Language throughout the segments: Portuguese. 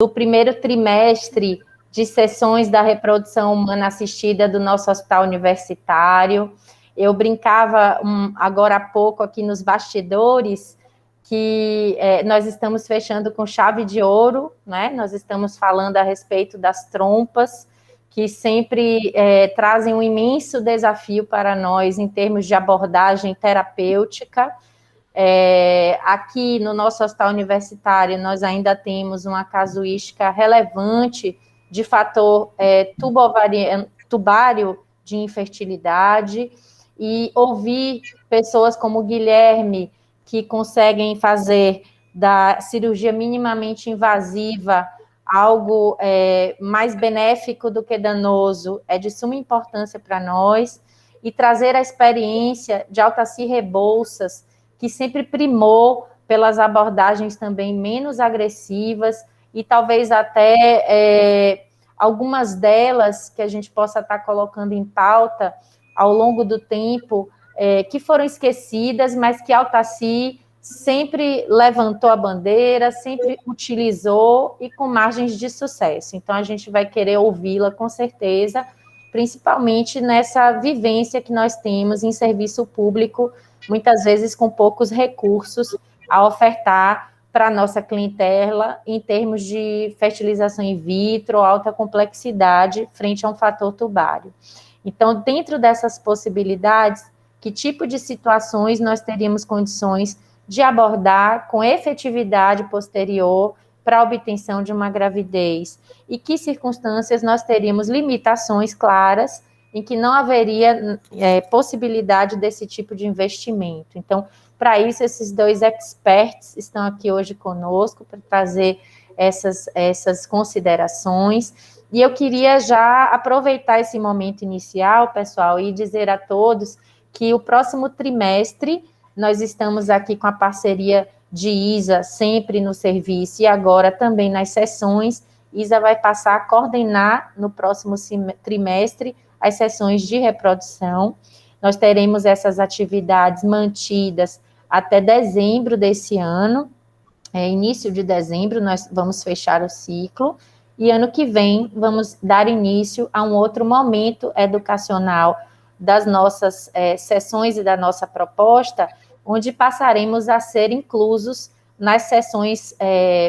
do primeiro trimestre de sessões da reprodução humana assistida do nosso hospital universitário. Eu brincava agora há pouco aqui nos bastidores que nós estamos fechando com chave de ouro, né? Nós estamos falando a respeito das trompas, que sempre trazem um imenso desafio para nós em termos de abordagem terapêutica. Aqui no nosso hospital universitário, nós ainda temos uma casuística relevante de fator tubário de infertilidade, e ouvir pessoas como o Guilherme, que conseguem fazer da cirurgia minimamente invasiva algo mais benéfico do que danoso, é de suma importância para nós, e trazer a experiência de Altaci Rebouças, que sempre primou pelas abordagens também menos agressivas, e talvez até algumas delas que a gente possa estar colocando em pauta ao longo do tempo, que foram esquecidas, mas que Altaci sempre levantou a bandeira, sempre utilizou e com margens de sucesso. Então, a gente vai querer ouvi-la com certeza, principalmente nessa vivência que nós temos em serviço público, muitas vezes com poucos recursos a ofertar para a nossa clientela em termos de fertilização in vitro, alta complexidade, frente a um fator tubário. Então, dentro dessas possibilidades, que tipo de situações nós teríamos condições de abordar com efetividade posterior para a obtenção de uma gravidez? E que circunstâncias nós teríamos limitações claras em que não haveria possibilidade desse tipo de investimento? Então, para isso, esses dois experts estão aqui hoje conosco para trazer essas considerações. E eu queria já aproveitar esse momento inicial, pessoal, e dizer a todos que o próximo trimestre nós estamos aqui com a parceria de Isa, sempre no serviço, e agora também nas sessões. Isa vai passar a coordenar no próximo trimestre as sessões de reprodução. Nós teremos essas atividades mantidas até dezembro desse ano. Início de dezembro nós vamos fechar o ciclo, e ano que vem vamos dar início a um outro momento educacional das nossas sessões e da nossa proposta, onde passaremos a ser inclusos nas sessões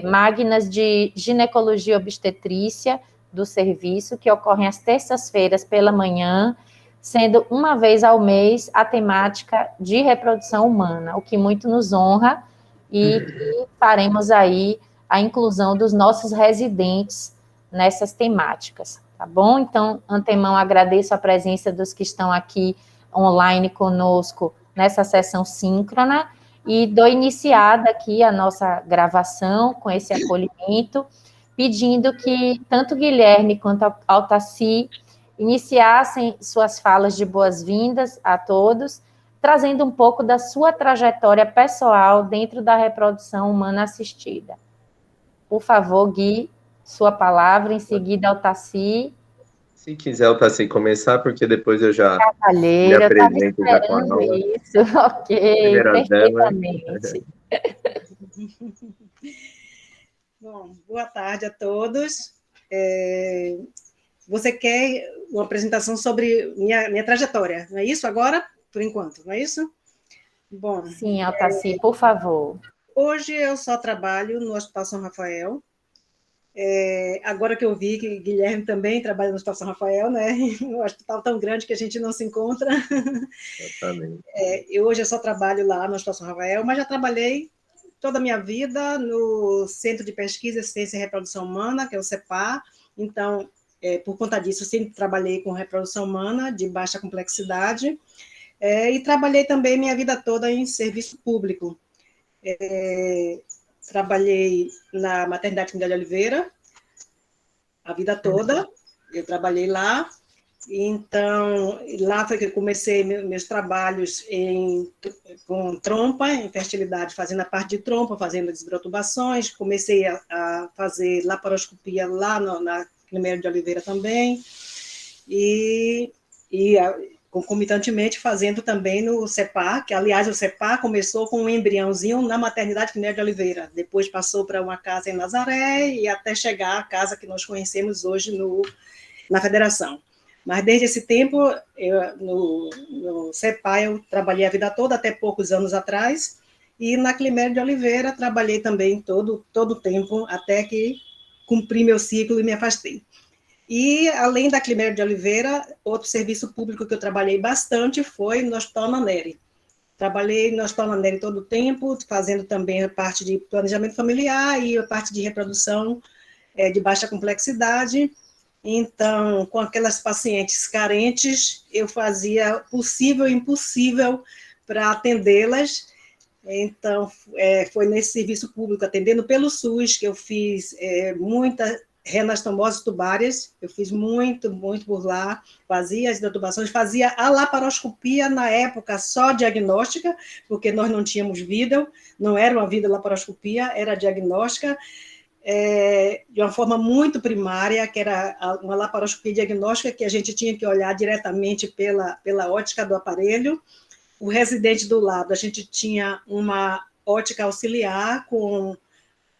magnas de ginecologia obstetrícia do serviço, que ocorrem às terças-feiras pela manhã, sendo uma vez ao mês a temática de reprodução humana, o que muito nos honra, e que faremos aí a inclusão dos nossos residentes nessas temáticas, tá bom? Então, antemão, agradeço a presença dos que estão aqui online conosco nessa sessão síncrona, e dou iniciada aqui a nossa gravação com esse acolhimento, pedindo que tanto Guilherme quanto Altaci iniciassem suas falas de boas-vindas a todos, trazendo um pouco da sua trajetória pessoal dentro da reprodução humana assistida. Por favor, Gui, sua palavra, em seguida Altaci. Se quiser, Altaci, começar, porque depois eu já me Cavalheiro, apresento já com a aula. Isso, ok, perfeitamente. Bom, boa tarde a todos. Você quer uma apresentação sobre minha trajetória, não é isso agora? Por enquanto, não é isso? Bom. Sim, Altaci, por favor. Hoje eu só trabalho no Hospital São Rafael. Agora que eu vi que Guilherme também trabalha no Hospital São Rafael, né? Um hospital tão grande que a gente não se encontra. Exatamente. Hoje eu só trabalho lá no Hospital São Rafael, mas já trabalhei toda a minha vida no Centro de Pesquisa, Ciência e Reprodução Humana, que é o CEPAR. Então, por conta disso, eu sempre trabalhei com reprodução humana de baixa complexidade, e trabalhei também minha vida toda em serviço público. Trabalhei na Maternidade Miguel de Oliveira, a vida toda, eu trabalhei lá. Então, lá foi que eu comecei meus trabalhos com trompa, em fertilidade, fazendo a parte de trompa, fazendo desbrotubações. Comecei a fazer laparoscopia lá no Miguel de Oliveira também. E concomitantemente fazendo também no CEPAR, que, aliás, o CEPAR começou com um embriãozinho na maternidade Climério de Oliveira, depois passou para uma casa em Nazaré e até chegar à casa que nós conhecemos hoje na federação. Mas desde esse tempo, no CEPAR, eu trabalhei a vida toda, até poucos anos atrás, e na Climério de Oliveira trabalhei também todo o tempo, até que cumpri meu ciclo e me afastei. E, além da Climério de Oliveira, outro serviço público que eu trabalhei bastante foi no Hospital Nanere. Trabalhei no Hospital Nanere todo o tempo, fazendo também a parte de planejamento familiar e a parte de reprodução de baixa complexidade. Então, com aquelas pacientes carentes, eu fazia possível e impossível para atendê-las. Então, foi nesse serviço público, atendendo pelo SUS, que eu fiz muita renastomoses tubárias, eu fiz muito por lá, fazia as intubações, fazia a laparoscopia na época só diagnóstica, porque nós não tínhamos vídeo, não era uma videolaparoscopia, era diagnóstica, de uma forma muito primária, que era uma laparoscopia diagnóstica, que a gente tinha que olhar diretamente pela ótica do aparelho. O residente do lado, a gente tinha uma ótica auxiliar com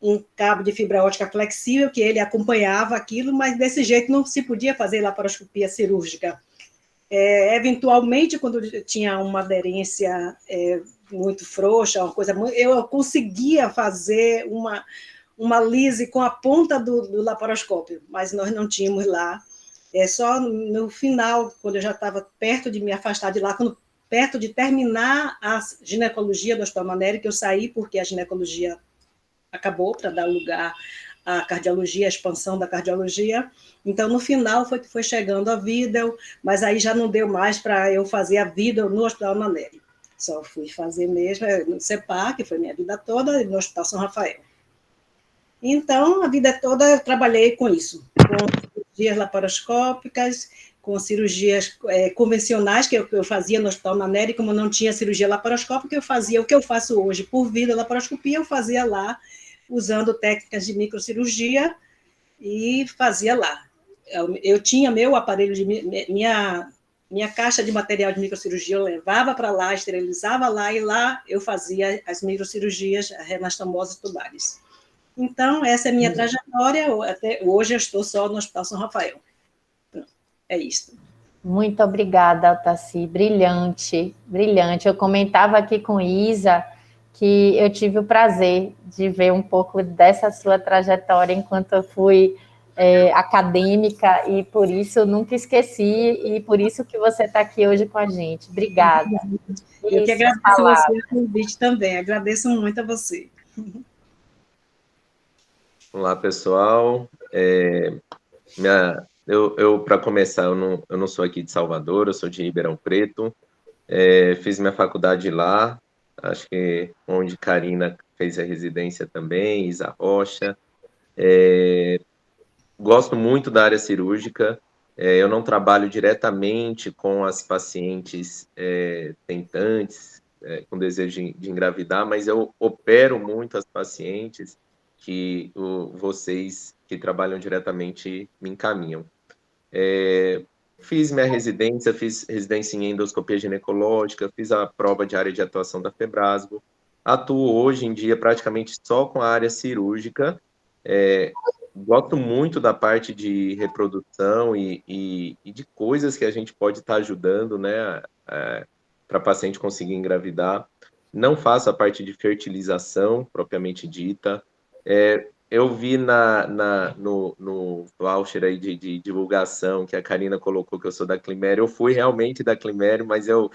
um cabo de fibra ótica flexível, que ele acompanhava aquilo, mas desse jeito não se podia fazer laparoscopia cirúrgica. Eventualmente, quando tinha uma aderência muito frouxa, uma coisa, eu conseguia fazer uma lise com a ponta do laparoscópio, mas nós não tínhamos lá. Só no final, quando eu já estava perto de me afastar de lá, perto de terminar a ginecologia do Hospital Nanere, que eu saí porque a ginecologia acabou para dar lugar à cardiologia, à expansão da cardiologia. Então, no final, foi chegando a vídeo, mas aí já não deu mais para eu fazer a vídeo no Hospital Nanere. Só fui fazer mesmo no CEPAR, que foi minha vida toda, e no Hospital São Rafael. Então, a vida toda eu trabalhei com isso, com cirurgias laparoscópicas, com cirurgias convencionais, que eu fazia no Hospital Nanere, como não tinha cirurgia laparoscópica, eu fazia o que eu faço hoje por videolaparoscopia, eu fazia lá, usando técnicas de microcirurgia, e fazia lá. Eu tinha meu aparelho, minha caixa de material de microcirurgia, eu levava para lá, esterilizava lá, e lá eu fazia as microcirurgias, as renastomoses tubárias. Então, essa é a minha trajetória, até hoje eu estou só no Hospital São Rafael. É isso. Muito obrigada, Altaci, brilhante, brilhante. Eu comentava aqui com Isa que eu tive o prazer de ver um pouco dessa sua trajetória enquanto eu fui acadêmica, e por isso eu nunca esqueci, e por isso que você está aqui hoje com a gente. Obrigada. Eu que agradeço a você o convite também, agradeço muito a você. Olá, pessoal. Para começar, eu não sou aqui de Salvador, eu sou de Ribeirão Preto. Fiz minha faculdade lá, acho que onde Karina fez a residência também, Isa Rocha. Gosto muito da área cirúrgica. Eu não trabalho diretamente com as pacientes tentantes, com desejo de engravidar, mas eu opero muito as pacientes que vocês que trabalham diretamente me encaminham. Fiz minha residência, fiz residência em endoscopia ginecológica, fiz a prova de área de atuação da Febrasgo, atuo hoje em dia praticamente só com a área cirúrgica, gosto muito da parte de reprodução e de coisas que a gente pode estar ajudando, né, para a paciente conseguir engravidar. Não faço a parte de fertilização, propriamente dita. Eu vi no voucher aí de divulgação que a Karina colocou que eu sou da Climério. Eu fui realmente da Climério, mas eu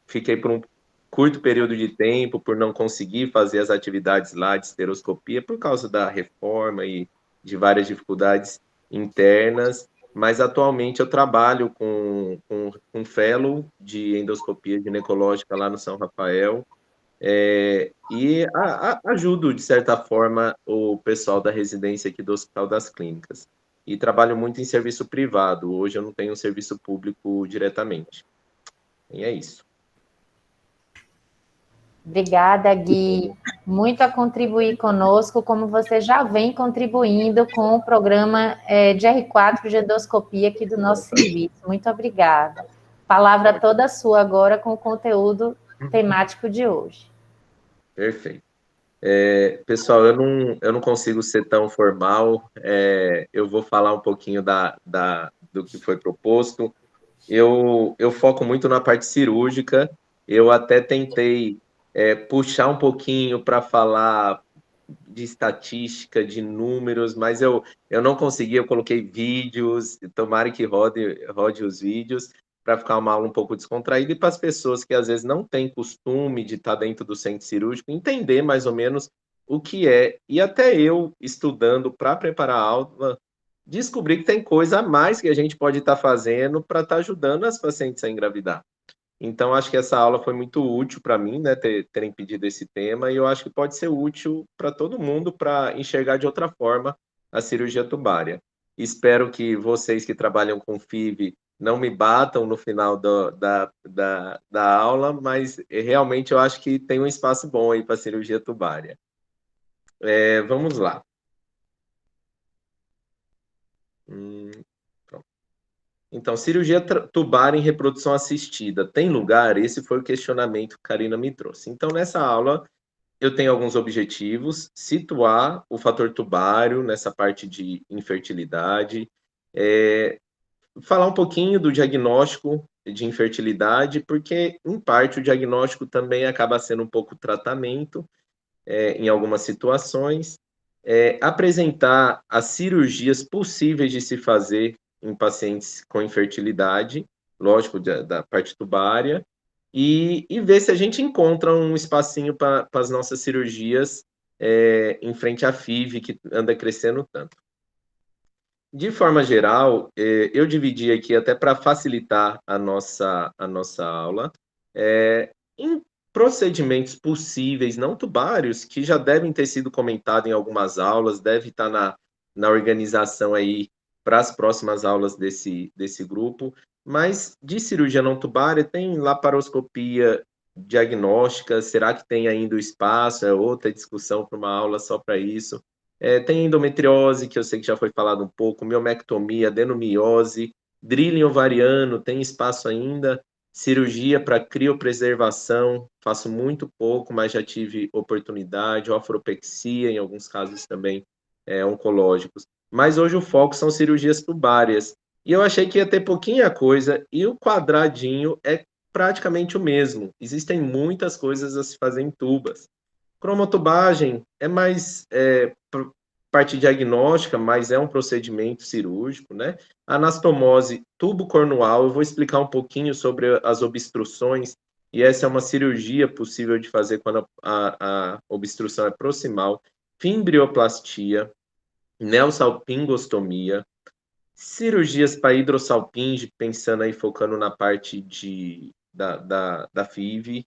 fiquei por um curto período de tempo por não conseguir fazer as atividades lá de esteroscopia por causa da reforma e de várias dificuldades internas, mas atualmente eu trabalho com fellow de endoscopia ginecológica lá no São Rafael, e ajudo, de certa forma, o pessoal da residência aqui do Hospital das Clínicas. E trabalho muito em serviço privado. Hoje eu não tenho serviço público diretamente. E é isso. Obrigada, Gui. Muito a contribuir conosco, como você já vem contribuindo com o programa de R4 de endoscopia aqui do nosso serviço. Muito obrigada. Palavra toda sua agora com o conteúdo temático de hoje. Perfeito. Pessoal, eu não consigo ser tão formal, eu vou falar um pouquinho do que foi proposto. Eu foco muito na parte cirúrgica, eu até tentei puxar um pouquinho para falar de estatística, de números, mas eu não consegui, eu coloquei vídeos, tomara que rode os vídeos, para ficar uma aula um pouco descontraída e para as pessoas que às vezes não têm costume de estar dentro do centro cirúrgico, entender mais ou menos o que é, e até eu, estudando para preparar a aula, descobri que tem coisa a mais que a gente pode estar fazendo para estar ajudando as pacientes a engravidar. Então, acho que essa aula foi muito útil para mim, né, terem pedido esse tema, e eu acho que pode ser útil para todo mundo para enxergar de outra forma a cirurgia tubária. Espero que vocês que trabalham com FIV não me batam no final da aula, mas realmente eu acho que tem um espaço bom aí para a cirurgia tubária. Vamos lá. Então, cirurgia tubária em reprodução assistida, tem lugar? Esse foi o questionamento que a Karina me trouxe. Então, nessa aula, eu tenho alguns objetivos, situar o fator tubário nessa parte de infertilidade, falar um pouquinho do diagnóstico de infertilidade, porque, em parte, o diagnóstico também acaba sendo um pouco tratamento, em algumas situações, apresentar as cirurgias possíveis de se fazer em pacientes com infertilidade, lógico, da parte tubária, e ver se a gente encontra um espacinho para as nossas cirurgias em frente à FIV, que anda crescendo tanto. De forma geral, eu dividi aqui até para facilitar a nossa aula, em procedimentos possíveis, não tubários, que já devem ter sido comentados em algumas aulas, deve estar na organização aí para as próximas aulas desse grupo, mas de cirurgia não tubária tem laparoscopia diagnóstica, será que tem ainda o espaço? É outra discussão para uma aula só para isso. Tem endometriose, que eu sei que já foi falado um pouco, miomectomia, adenomiose, drilling ovariano, tem espaço ainda, cirurgia para criopreservação, faço muito pouco, mas já tive oportunidade, ofropexia, em alguns casos também oncológicos. Mas hoje o foco são cirurgias tubárias. E eu achei que ia ter pouquinha coisa, e o quadradinho é praticamente o mesmo. Existem muitas coisas a se fazer em tubas. Cromotubagem é mais parte diagnóstica, mas é um procedimento cirúrgico, né? Anastomose tubo-cornual, eu vou explicar um pouquinho sobre as obstruções, e essa é uma cirurgia possível de fazer quando a obstrução é proximal, fimbrioplastia, neosalpingostomia, cirurgias para hidrossalpinge, pensando aí, focando na parte da FIV,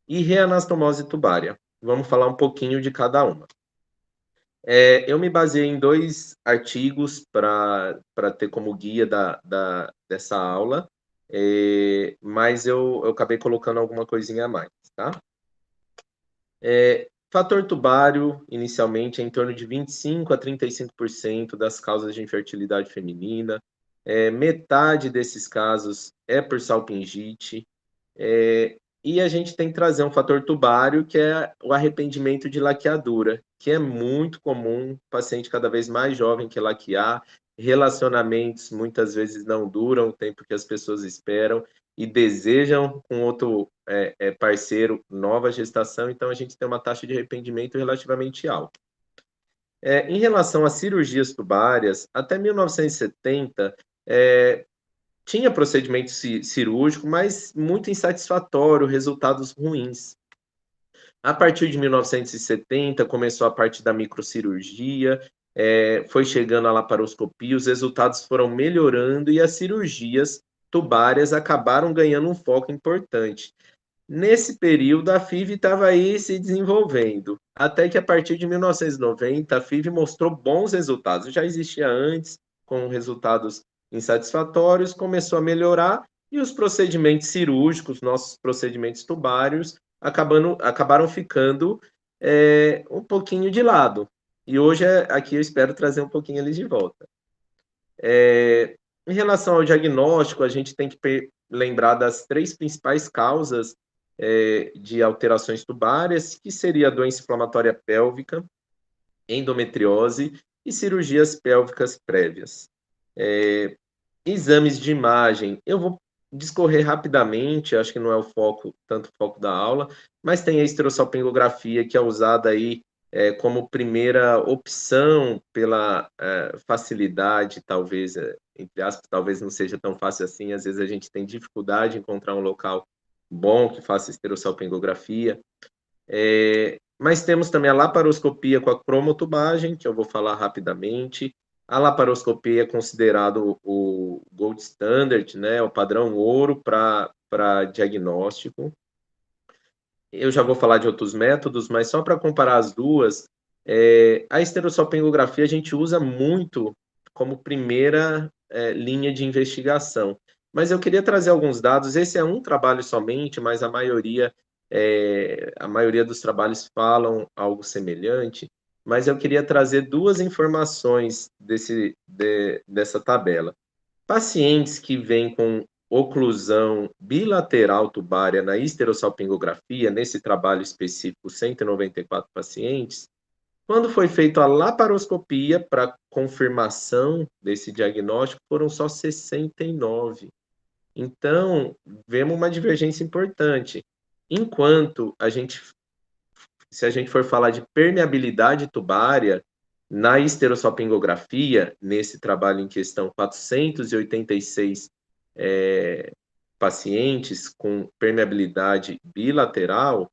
e reanastomose tubária. Vamos falar um pouquinho de cada uma. Eu me baseei em 2 artigos para ter como guia dessa aula, mas eu acabei colocando alguma coisinha a mais, tá? Fator tubário, inicialmente, é em torno de 25% a 35% das causas de infertilidade feminina. Metade desses casos é por salpingite. E a gente tem que trazer um fator tubário, que é o arrependimento de laqueadura, que é muito comum, paciente cada vez mais jovem que laquear, relacionamentos muitas vezes não duram o tempo que as pessoas esperam e desejam com outro parceiro nova gestação, então a gente tem uma taxa de arrependimento relativamente alta. Em relação às cirurgias tubárias, até 1970, tinha procedimento cirúrgico, mas muito insatisfatório, resultados ruins. A partir de 1970, começou a parte da microcirurgia, foi chegando a laparoscopia, os resultados foram melhorando e as cirurgias tubárias acabaram ganhando um foco importante. Nesse período, a FIV estava aí se desenvolvendo, até que a partir de 1990, a FIV mostrou bons resultados. Já existia antes, com resultados insatisfatórios, começou a melhorar, e os procedimentos cirúrgicos, nossos procedimentos tubários, acabaram ficando um pouquinho de lado. E hoje, aqui eu espero trazer um pouquinho eles de volta. Em relação ao diagnóstico, a gente tem que lembrar das 3 principais causas de alterações tubárias, que seria a doença inflamatória pélvica, endometriose e cirurgias pélvicas prévias. Exames de imagem, eu vou discorrer rapidamente, acho que não é o foco, tanto o foco da aula, mas tem a esterossalpingografia, que é usada aí como primeira opção pela facilidade, talvez, entre aspas, talvez não seja tão fácil assim, às vezes a gente tem dificuldade em encontrar um local bom que faça esterossalpingografia. Mas temos também a laparoscopia com a cromotubagem, que eu vou falar rapidamente. A laparoscopia é considerado o gold standard, né, o padrão ouro para diagnóstico. Eu já vou falar de outros métodos, mas só para comparar as duas, a esterossalpingografia a gente usa muito como primeira linha de investigação. Mas eu queria trazer alguns dados. Esse é um trabalho somente, mas a maioria dos trabalhos falam algo semelhante. Mas eu queria trazer 2 informações dessa tabela. Pacientes que vêm com oclusão bilateral tubária na esterossalpingografia, nesse trabalho específico, 194 pacientes, quando foi feita a laparoscopia para confirmação desse diagnóstico, foram só 69. Então, vemos uma divergência importante. Enquanto se a gente for falar de permeabilidade tubária, na esterossalpingografia, nesse trabalho em questão, 486 pacientes com permeabilidade bilateral,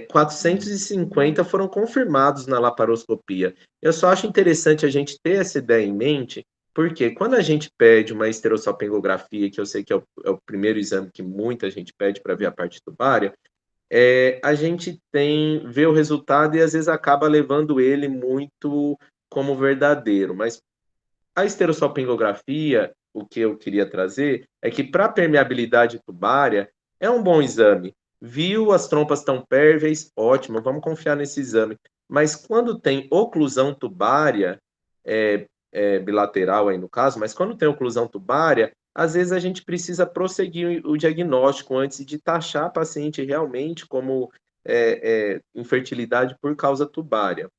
450 foram confirmados na laparoscopia. Eu só acho interessante a gente ter essa ideia em mente, porque quando a gente pede uma esterossalpingografia, que eu sei que é o primeiro exame que muita gente pede para ver a parte tubária, a gente vê o resultado e às vezes acaba levando ele muito como verdadeiro. Mas a esterossalpingografia, o que eu queria trazer, é que para permeabilidade tubária é um bom exame. Viu as trompas tão pérveis? Ótimo, vamos confiar nesse exame. Mas quando tem oclusão tubária, bilateral aí no caso, mas quando tem oclusão tubária, às vezes a gente precisa prosseguir o diagnóstico antes de taxar a paciente realmente como infertilidade por causa tubária.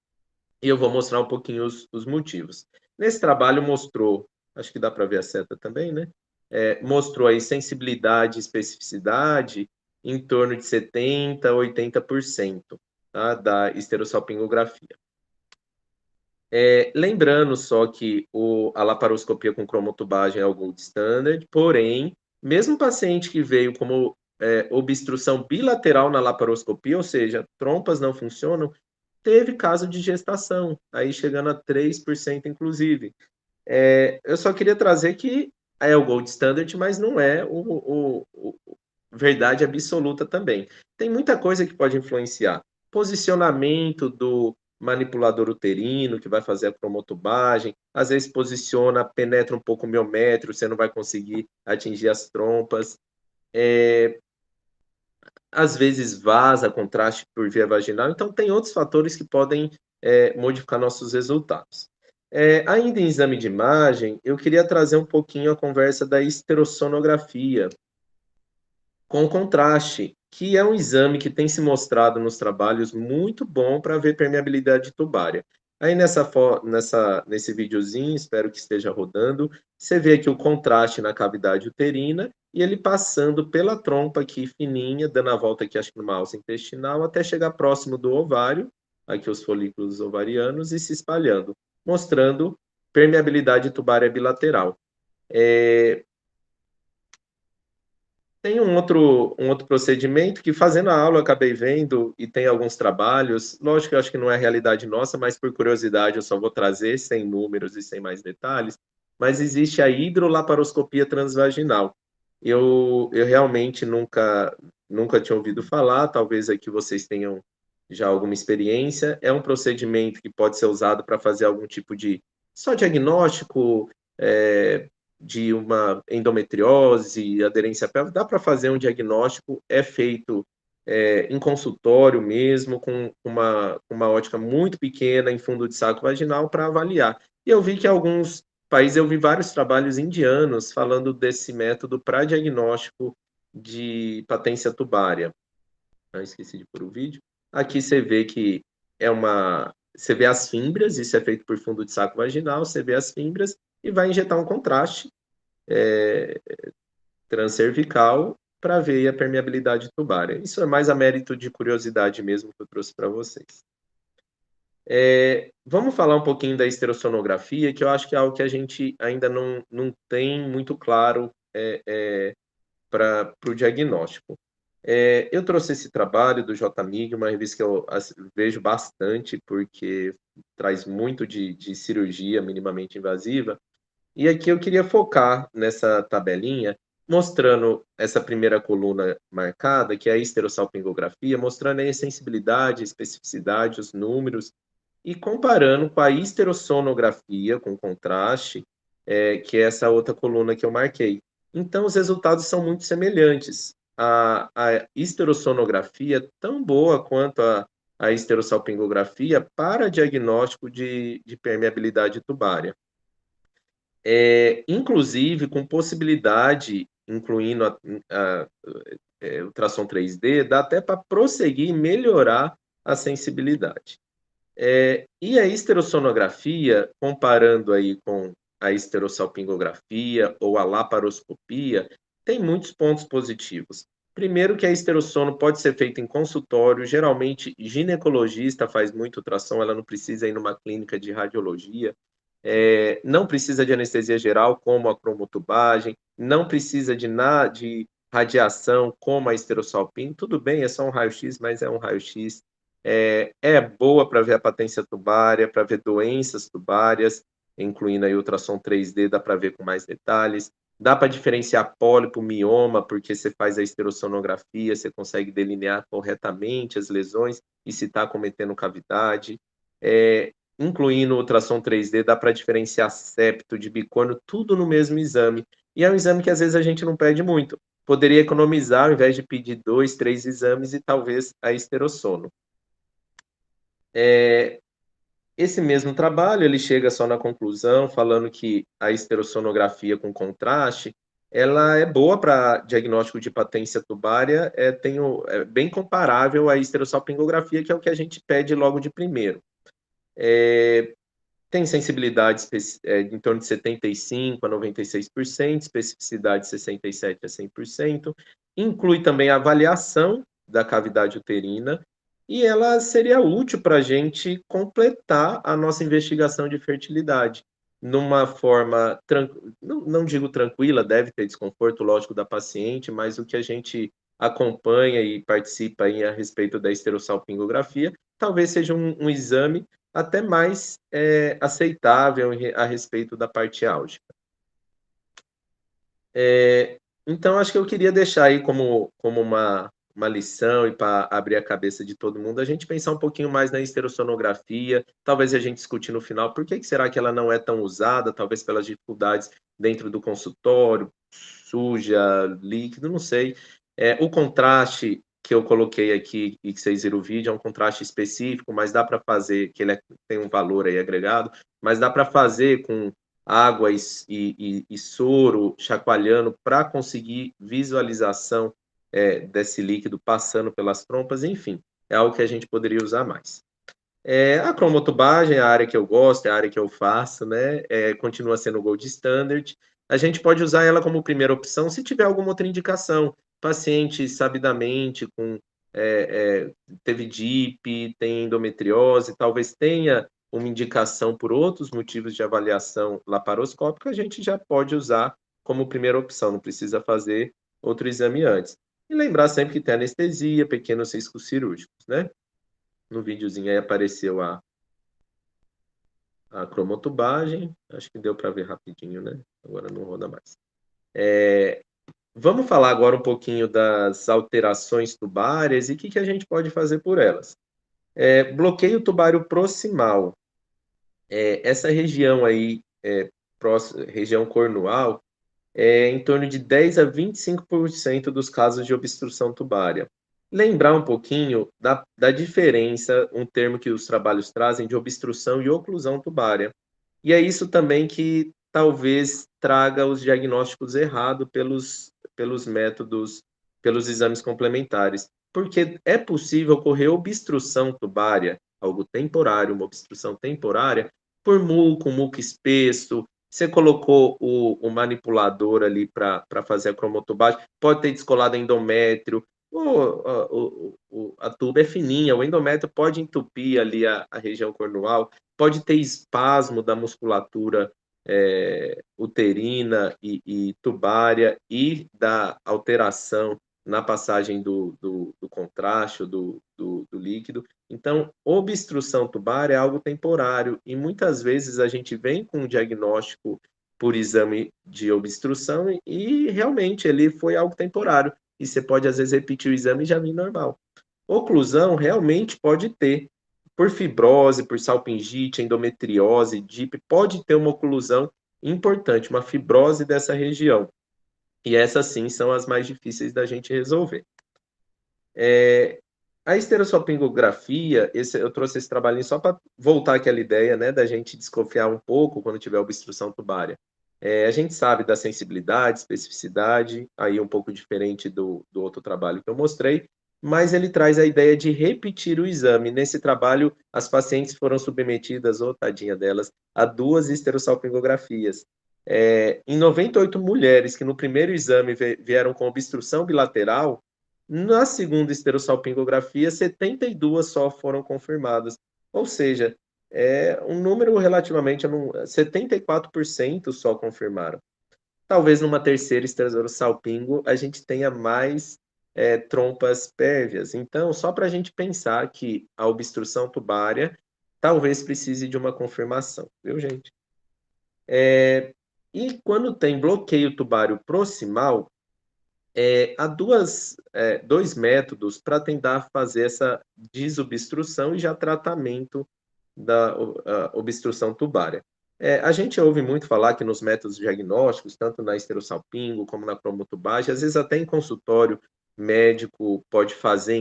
E eu vou mostrar um pouquinho os motivos. Nesse trabalho mostrou, acho que dá para ver a seta também, né? Mostrou aí sensibilidade e especificidade em torno de 70% a 80%, tá, da esterossalpingografia. Lembrando só que a laparoscopia com cromotubagem é o gold standard, porém, mesmo paciente que veio como obstrução bilateral na laparoscopia, ou seja, trompas não funcionam, teve caso de gestação, aí chegando a 3%, inclusive. Eu só queria trazer que é o gold standard, mas não é o verdade absoluta também. Tem muita coisa que pode influenciar. Posicionamento do manipulador uterino, que vai fazer a cromotubagem, às vezes posiciona, penetra um pouco o miométrio, você não vai conseguir atingir as trompas. Às vezes vaza contraste por via vaginal, então tem outros fatores que podem modificar nossos resultados. Ainda em exame de imagem, eu queria trazer um pouquinho a conversa da esterosonografia com contraste, que é um exame que tem se mostrado nos trabalhos muito bom para ver permeabilidade tubária. Aí nesse videozinho, espero que esteja rodando, você vê aqui o contraste na cavidade uterina e ele passando pela trompa aqui fininha, dando a volta aqui, acho que numa alça intestinal, até chegar próximo do ovário, aqui os folículos ovarianos, e se espalhando, mostrando permeabilidade tubária bilateral. Tem um outro procedimento que, fazendo a aula, eu acabei vendo, e tem alguns trabalhos, lógico que eu acho que não é a realidade nossa, mas por curiosidade eu só vou trazer, sem números e sem mais detalhes, mas existe a hidrolaparoscopia transvaginal. Eu realmente nunca tinha ouvido falar, talvez aqui vocês tenham já alguma experiência. É um procedimento que pode ser usado para fazer algum tipo de só diagnóstico, de uma endometriose, aderência pélvica, dá para fazer um diagnóstico, é feito em consultório mesmo, com uma ótica muito pequena em fundo de saco vaginal para avaliar. E eu vi que alguns país, eu vi vários trabalhos indianos falando desse método para diagnóstico de patência tubária. Esqueci de pôr o vídeo. Aqui você vê que você vê as fímbrias, isso é feito por fundo de saco vaginal, você vê as fímbrias e vai injetar um contraste transcervical para ver a permeabilidade tubária. Isso é mais a mérito de curiosidade mesmo que eu trouxe para vocês. Vamos falar um pouquinho da esterosonografia, que eu acho que é algo que a gente ainda não tem muito claro para o diagnóstico. Eu trouxe esse trabalho do JMIG, uma revista que eu vejo bastante, porque traz muito de cirurgia minimamente invasiva, e aqui eu queria focar nessa tabelinha, mostrando essa primeira coluna marcada, que é a esterossalpingografia, mostrando a sensibilidade, especificidade, os números, e comparando com a esterosonografia, com contraste, que é essa outra coluna que eu marquei. Então, os resultados são muito semelhantes. A esterosonografia é tão boa quanto a esterossalpingografia para diagnóstico de permeabilidade tubária. Inclusive, com possibilidade, incluindo ultrassom 3D, dá até para prosseguir e melhorar a sensibilidade. E a esterosonografia, comparando aí com a esterossalpingografia ou a laparoscopia, tem muitos pontos positivos. Primeiro que a esterossono pode ser feita em consultório, geralmente ginecologista faz muito ultrassom, ela não precisa ir numa clínica de radiologia, não precisa de anestesia geral, como a cromotubagem, não precisa de radiação, como a esterossalping, tudo bem, é só um raio-x, mas é um raio-x. É boa para ver a patência tubária, para ver doenças tubárias, incluindo aí ultrassom 3D, dá para ver com mais detalhes. Dá para diferenciar pólipo, mioma, porque você faz a esterosonografia, você consegue delinear corretamente as lesões e se está cometendo cavidade. Incluindo o ultrassom 3D, dá para diferenciar septo de bicônio, tudo no mesmo exame. E é um exame que às vezes a gente não pede muito. Poderia economizar, ao invés de pedir 2, 3 exames, e talvez a esterossono. Esse mesmo trabalho, ele chega só na conclusão, falando que a esterosonografia com contraste, ela é boa para diagnóstico de patência tubária, é bem comparável à esterossalpingografia, que é o que a gente pede logo de primeiro. Tem sensibilidade em torno de 75% a 96%, especificidade de 67% a 100%, inclui também a avaliação da cavidade uterina, e ela seria útil para a gente completar a nossa investigação de fertilidade, numa forma, não digo tranquila, deve ter desconforto, lógico, da paciente, mas o que a gente acompanha e participa aí a respeito da esterossalpingografia, talvez seja um exame até mais aceitável a respeito da parte álgica. Então, acho que eu queria deixar aí como uma lição e para abrir a cabeça de todo mundo, a gente pensar um pouquinho mais na esterosonografia, talvez a gente discutir no final por que será que ela não é tão usada, talvez pelas dificuldades dentro do consultório, suja, líquido, não sei. O contraste que eu coloquei aqui e que vocês viram o vídeo é um contraste específico, mas dá para fazer, que ele tem um valor aí agregado, mas dá para fazer com água e soro chacoalhando para conseguir visualização desse líquido passando pelas trompas, enfim, é algo que a gente poderia usar mais. A cromotubagem é a área que eu gosto, é a área que eu faço, né? Continua sendo o gold standard. A gente pode usar ela como primeira opção se tiver alguma outra indicação. Paciente sabidamente teve DIP, tem endometriose, talvez tenha uma indicação por outros motivos de avaliação laparoscópica, a gente já pode usar como primeira opção, não precisa fazer outro exame antes. E lembrar sempre que tem anestesia, pequenos riscos cirúrgicos, né? No videozinho aí apareceu a cromotubagem, acho que deu para ver rapidinho, né? Agora não roda mais. Vamos falar agora um pouquinho das alterações tubárias e o que a gente pode fazer por elas. Bloqueio tubário proximal. Essa região aí, região cornual, em torno de 10 a 25% dos casos de obstrução tubária. Lembrar um pouquinho da diferença, um termo que os trabalhos trazem, de obstrução e oclusão tubária. E é isso também que talvez traga os diagnósticos errados pelos métodos, pelos exames complementares. Porque é possível ocorrer obstrução tubária, algo temporário, uma obstrução temporária, por muco espesso. Você colocou o manipulador ali para fazer a cromotubagem, pode ter descolado endométrio, a tuba é fininha, o endométrio pode entupir ali a região cornual, pode ter espasmo da musculatura uterina e tubária e da alteração na passagem do contraste, do líquido. Então, obstrução tubária é algo temporário e muitas vezes a gente vem com um diagnóstico por exame de obstrução e realmente ele foi algo temporário. E você pode, às vezes, repetir o exame e já vir normal. Oclusão realmente pode ter, por fibrose, por salpingite, endometriose, DIP, pode ter uma oclusão importante, uma fibrose dessa região. E essas sim são as mais difíceis da gente resolver. A esterossalpingografia, eu trouxe esse trabalhinho só para voltar àquela ideia, né, da gente desconfiar um pouco quando tiver obstrução tubária. A gente sabe da sensibilidade, especificidade, aí um pouco diferente do outro trabalho que eu mostrei, mas ele traz a ideia de repetir o exame. Nesse trabalho, as pacientes foram submetidas, tadinha delas, a 2 esterossalpingografias. Em 98 mulheres que no primeiro exame vieram com obstrução bilateral, na segunda esterossalpingografia, 72 só foram confirmadas. Ou seja, um número relativamente, 74% só confirmaram. Talvez numa terceira esterossalpingo a gente tenha mais trompas pérvias. Então, só para a gente pensar que a obstrução tubária talvez precise de uma confirmação, viu, gente? E quando tem bloqueio tubário proximal, há dois métodos para tentar fazer essa desobstrução e já tratamento da obstrução tubária. A gente ouve muito falar que nos métodos diagnósticos, tanto na esterossalpingo como na cromotubagem, às vezes até em consultório médico pode fazer,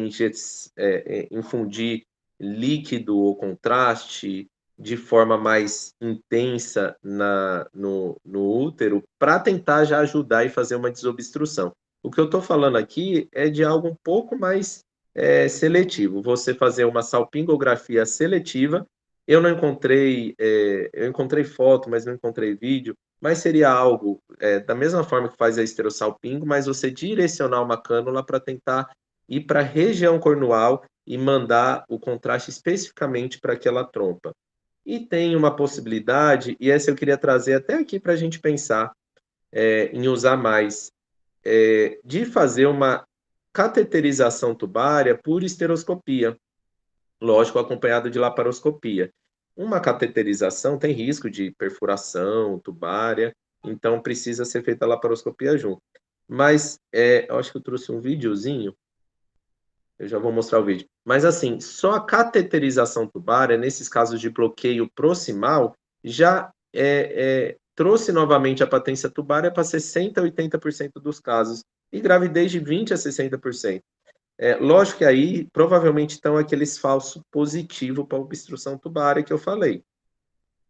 infundir líquido ou contraste de forma mais intensa no útero para tentar já ajudar e fazer uma desobstrução. O que eu estou falando aqui é de algo um pouco mais seletivo. Você fazer uma salpingografia seletiva. Eu não encontrei, eu encontrei foto, mas não encontrei vídeo, mas seria algo da mesma forma que faz a esterossalpingo, mas você direcionar uma cânula para tentar ir para a região cornual e mandar o contraste especificamente para aquela trompa. E tem uma possibilidade, e essa eu queria trazer até aqui para a gente pensar em usar mais, de fazer uma cateterização tubária por esteroscopia, lógico, acompanhado de laparoscopia. Uma cateterização tem risco de perfuração tubária, então precisa ser feita a laparoscopia junto. Mas eu acho que eu trouxe um videozinho, eu já vou mostrar o vídeo. Mas assim, só a cateterização tubária, nesses casos de bloqueio proximal, já trouxe novamente a patência tubária para 60% a 80% dos casos, e gravidez de 20% a 60%. Lógico que aí provavelmente estão aqueles falsos positivos para obstrução tubária que eu falei,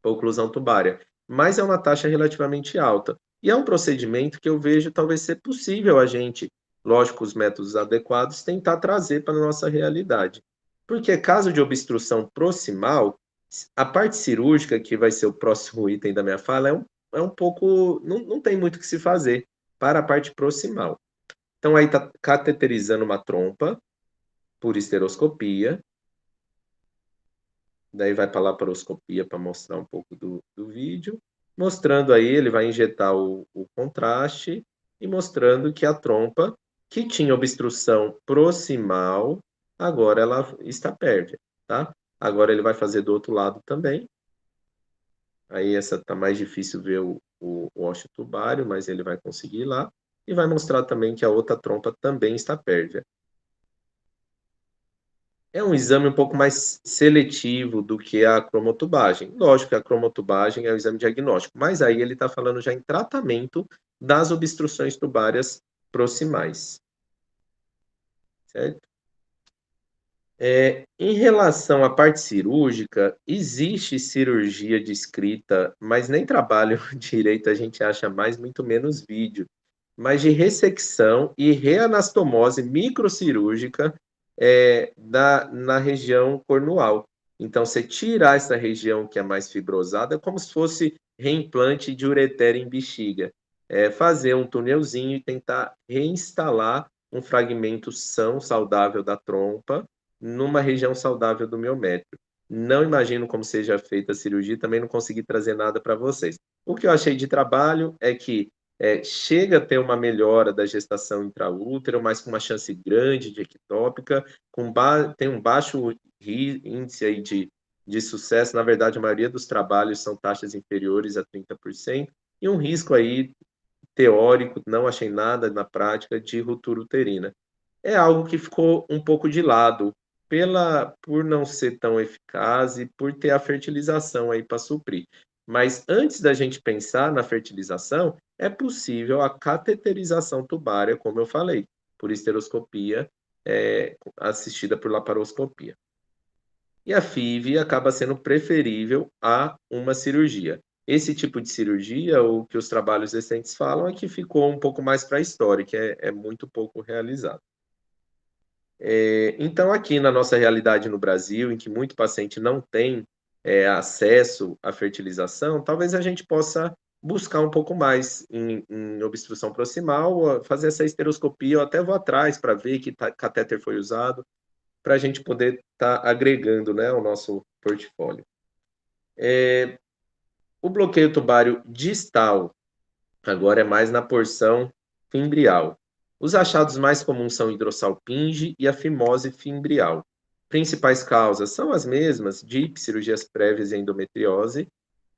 para oclusão tubária, mas é uma taxa relativamente alta. E é um procedimento que eu vejo talvez ser possível a gente, lógico, os métodos adequados, tentar trazer para a nossa realidade. Porque caso de obstrução proximal, a parte cirúrgica, que vai ser o próximo item da minha fala, é um pouco, não tem muito o que se fazer para a parte proximal. Então, aí está cateterizando uma trompa por esteroscopia. Daí vai para a laparoscopia para mostrar um pouco do vídeo. Mostrando aí, ele vai injetar o contraste e mostrando que a trompa, que tinha obstrução proximal, agora ela está pérvia, tá? Agora ele vai fazer do outro lado também. Aí essa está mais difícil ver o ósseo tubário, mas ele vai conseguir lá. E vai mostrar também que a outra trompa também está pérvia. É um exame um pouco mais seletivo do que a cromotubagem. Lógico que a cromotubagem é o exame diagnóstico, mas aí ele está falando já em tratamento das obstruções tubárias proximais. Certo? Em relação à parte cirúrgica, existe cirurgia descrita, mas nem trabalho direito a gente acha mais, muito menos vídeo. Mas de ressecção e reanastomose microcirúrgica na região cornual. Então, você tirar essa região que é mais fibrosada, é como se fosse reimplante de ureter em bexiga. Fazer um tunelzinho e tentar reinstalar um fragmento são, saudável da trompa, numa região saudável do miométrio. Não imagino como seja feita a cirurgia, também não consegui trazer nada para vocês. O que eu achei de trabalho é que chega a ter uma melhora da gestação intraútero, mas com uma chance grande de ectópica, tem um baixo índice aí de sucesso. Na verdade, a maioria dos trabalhos são taxas inferiores a 30%, e um risco aí teórico, não achei nada na prática, de ruptura uterina. É algo que ficou um pouco de lado, por não ser tão eficaz e por ter a fertilização aí para suprir. Mas antes da gente pensar na fertilização, é possível a cateterização tubária, como eu falei, por esteroscopia, assistida por laparoscopia. E a FIV acaba sendo preferível a uma cirurgia. Esse tipo de cirurgia, o que os trabalhos recentes falam, é que ficou um pouco mais para a história, que é muito pouco realizado. Então, aqui na nossa realidade no Brasil, em que muito paciente não tem acesso à fertilização, talvez a gente possa buscar um pouco mais em obstrução proximal, fazer essa esteroscopia. Eu até vou atrás para ver que catéter foi usado, para a gente poder estar agregando, né, ao nosso portfólio. O bloqueio tubário distal, agora é mais na porção fimbrial. Os achados mais comuns são hidrossalpinge e a fimose fimbrial. Principais causas são as mesmas, DIP, cirurgias prévias e endometriose.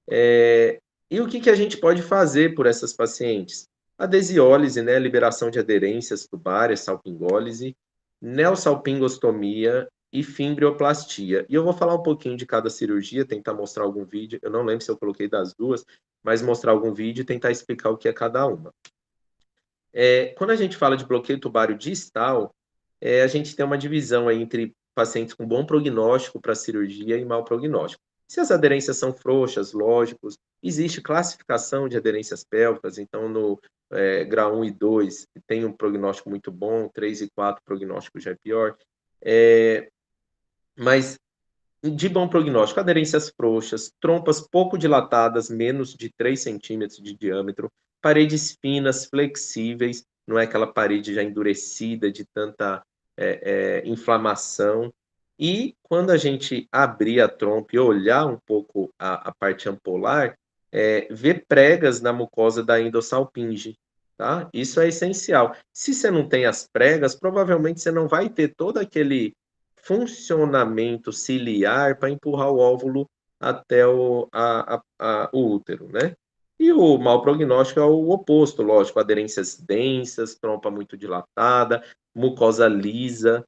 E o que a gente pode fazer por essas pacientes? Adesiólise, né, liberação de aderências tubárias, salpingólise, neosalpingostomia e fimbrioplastia. E eu vou falar um pouquinho de cada cirurgia, tentar mostrar algum vídeo, eu não lembro se eu coloquei das duas, mas mostrar algum vídeo e tentar explicar o que é cada uma. Quando a gente fala de bloqueio tubário distal, a gente tem uma divisão aí entre pacientes com bom prognóstico para cirurgia e mau prognóstico. Se as aderências são frouxas, lógicos, existe classificação de aderências pélvicas, então no grau 1 e 2 tem um prognóstico muito bom, 3 e 4 prognóstico já é pior. Mas de bom prognóstico, aderências frouxas, trompas pouco dilatadas, menos de 3 centímetros de diâmetro, paredes finas, flexíveis, não é aquela parede já endurecida de tanta inflamação. E quando a gente abrir a trompa e olhar um pouco a parte ampolar, ver pregas na mucosa da endossalpinge, tá? Isso é essencial. Se você não tem as pregas, provavelmente você não vai ter todo aquele funcionamento ciliar para empurrar o óvulo até o útero, né? E o mau prognóstico é o oposto, lógico, aderências densas, trompa muito dilatada, mucosa lisa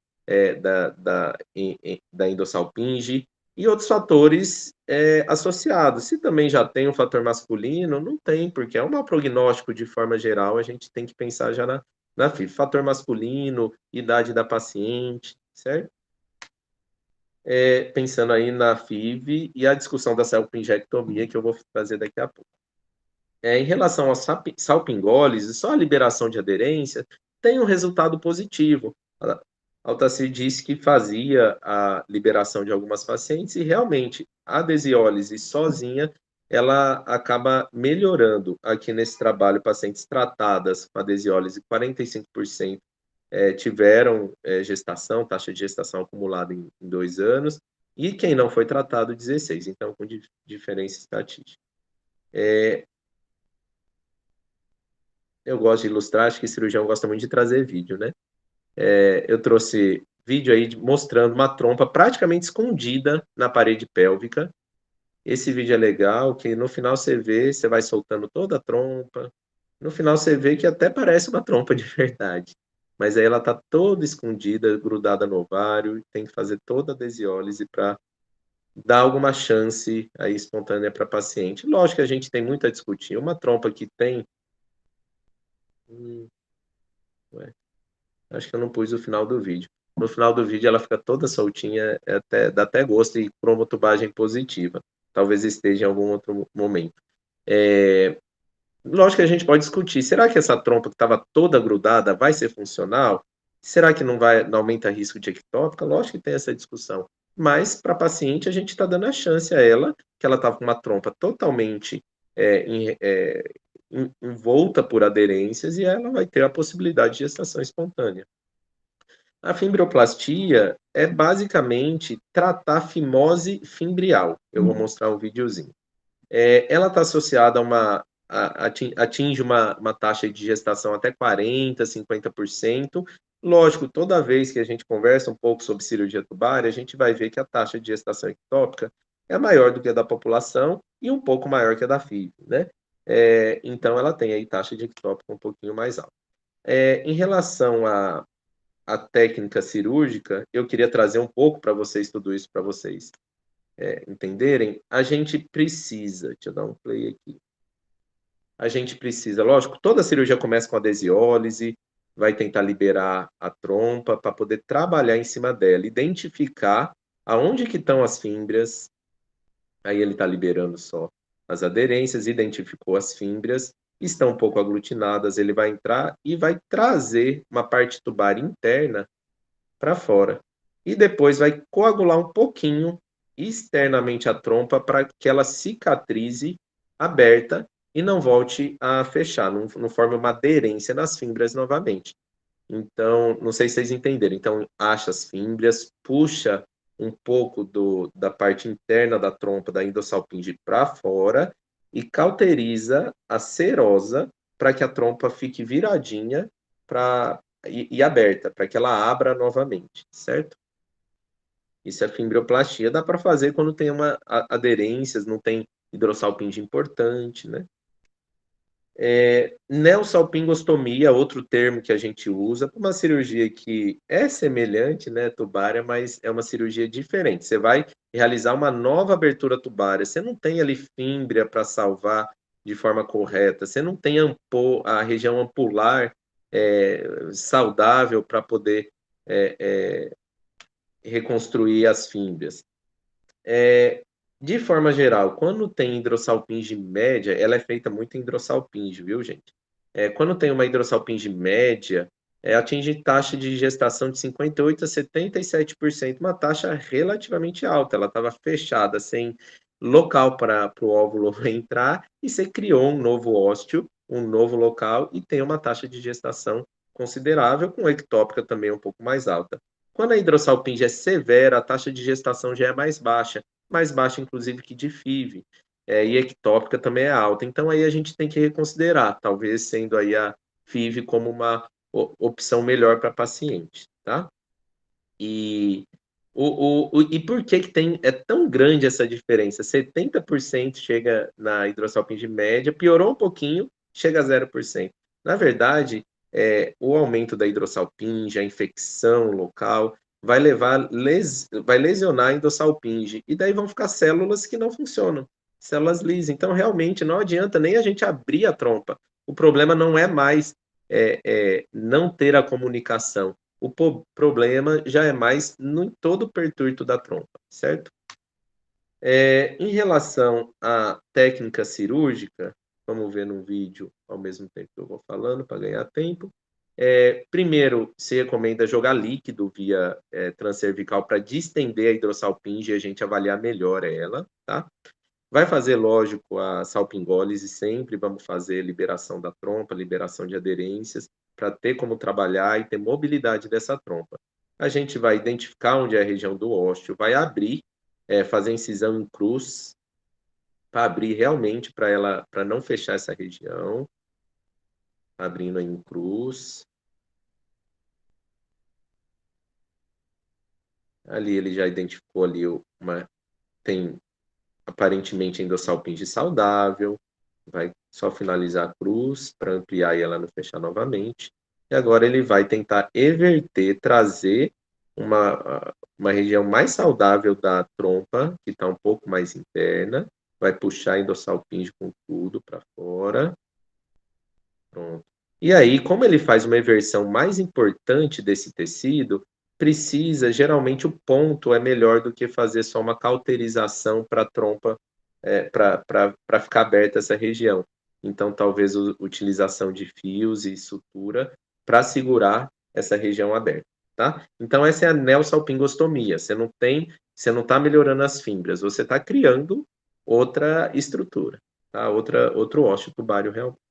da endossalpinge e outros fatores associados. Se também já tem um fator masculino, não tem, porque é um mau prognóstico de forma geral, a gente tem que pensar já na FIV. Fator masculino, idade da paciente, certo? Pensando aí na FIV e a discussão da salpingectomia, que eu vou trazer daqui a pouco. Em relação ao salpingólise, só a liberação de aderência tem um resultado positivo. A Altacir disse que fazia a liberação de algumas pacientes e realmente a adesiólise sozinha ela acaba melhorando aqui nesse trabalho pacientes tratadas com adesiólise 45% tiveram gestação, taxa de gestação acumulada em 2 anos, e quem não foi tratado, 16, então com diferença estatística. Eu gosto de ilustrar, acho que cirurgião gosta muito de trazer vídeo, né? Eu trouxe vídeo aí mostrando uma trompa praticamente escondida na parede pélvica. Esse vídeo é legal, que no final você vê, você vai soltando toda a trompa, no final você vê que até parece uma trompa de verdade. Mas aí ela está toda escondida, grudada no ovário, tem que fazer toda a adesiólise para dar alguma chance aí espontânea para a paciente. Lógico que a gente tem muito a discutir. Uma trompa que tem... acho que eu não pus o final do vídeo. no final do vídeo ela fica toda soltinha, dá até gosto, e cromotubagem positiva. Talvez esteja em algum outro momento. Lógico que a gente pode discutir, será que essa trompa que estava toda grudada vai ser funcional? Será que não aumenta risco de ectópica? Lógico que tem essa discussão. Mas, para a paciente, a gente está dando a chance a ela, que ela estava com uma trompa totalmente envolta por aderências, e ela vai ter a possibilidade de gestação espontânea. A fimbrioplastia é basicamente tratar fimose fimbrial. Eu vou mostrar um videozinho. Ela está associada atinge uma taxa de gestação até 40%, 50%. Lógico, toda vez que a gente conversa um pouco sobre cirurgia tubária, a gente vai ver que a taxa de gestação ectópica é maior do que a da população e um pouco maior que a da FIV, né? Então, ela tem aí taxa de ectópica um pouquinho mais alta. Em relação à técnica cirúrgica, eu queria trazer um pouco para vocês, tudo isso para vocês entenderem. A gente precisa, deixa eu dar um play aqui. A gente precisa, lógico, toda cirurgia começa com adesiólise, vai tentar liberar a trompa para poder trabalhar em cima dela, identificar aonde que estão as fímbrias. Aí ele está liberando só as aderências, identificou as fímbrias, estão um pouco aglutinadas, ele vai entrar e vai trazer uma parte tubar interna para fora. E depois vai coagular um pouquinho externamente a trompa para que ela cicatrize aberta e não volte a fechar, não forme uma aderência nas fímbrias novamente. Então, não sei se vocês entenderam. Então, acha as fímbrias, puxa um pouco da parte interna da trompa da endossalpinge para fora e cauteriza a serosa para que a trompa fique viradinha e aberta, para que ela abra novamente, certo? Isso é fimbrioplastia, dá para fazer quando tem aderências, não tem hidrossalpinge importante, né? Neossalpingostomia, outro termo que a gente usa para uma cirurgia que é semelhante, né, tubária, mas é uma cirurgia diferente. Você vai realizar uma nova abertura tubária, você não tem ali fímbria para salvar de forma correta, você não tem a região ampular saudável para poder reconstruir as fímbrias. De forma geral, quando tem hidrossalpinge média, ela é feita muito em hidrossalpinge, viu, gente? Quando tem uma hidrossalpinge média, atinge taxa de gestação de 58% a 77%, uma taxa relativamente alta. Ela estava fechada, sem local para o óvulo entrar, e você criou um novo ósteo, um novo local, e tem uma taxa de gestação considerável, com ectópica também um pouco mais alta. Quando a hidrossalpinge é severa, a taxa de gestação já é mais baixa inclusive que de FIV, e ectópica também é alta. Então aí a gente tem que reconsiderar, talvez sendo aí a FIV como uma opção melhor para paciente, tá? E por que é tão grande essa diferença? 70% chega na hidrossalpinge média, piorou um pouquinho, chega a 0%. Na verdade, o aumento da hidrossalpinge, a infecção local, vai lesionar a endossalpinge, e daí vão ficar células que não funcionam, células lisas. Então, realmente, não adianta nem a gente abrir a trompa. O problema não é mais não ter a comunicação. O problema já é mais em todo o perturto da trompa, certo? Em relação à técnica cirúrgica, vamos ver no vídeo ao mesmo tempo que eu vou falando, para ganhar tempo. Primeiro, se recomenda jogar líquido via transcervical para distender a hidrossalpinge e a gente avaliar melhor ela, tá? Vai fazer, lógico, a salpingólise sempre, vamos fazer liberação da trompa, liberação de aderências, para ter como trabalhar e ter mobilidade dessa trompa. A gente vai identificar onde é a região do ósteo, vai abrir, fazer incisão em cruz, para abrir realmente para não fechar essa região. Abrindo aí em cruz. Ali ele já identificou ali tem aparentemente endossalpinge saudável. Vai só finalizar a cruz para ampliar e ela não fechar novamente. E agora ele vai tentar everter, trazer uma região mais saudável da trompa, que está um pouco mais interna. Vai puxar a endossalpinge com tudo para fora. Pronto. E aí, como ele faz uma eversão mais importante desse tecido, precisa, geralmente o ponto é melhor do que fazer só uma cauterização para a trompa, para ficar aberta essa região. Então, talvez utilização de fios e sutura para segurar essa região aberta, tá? Então, essa é a neossalpingostomia. Você não está melhorando as fibras, você está criando outra estrutura, tá? Outro ósseo tubário realmente.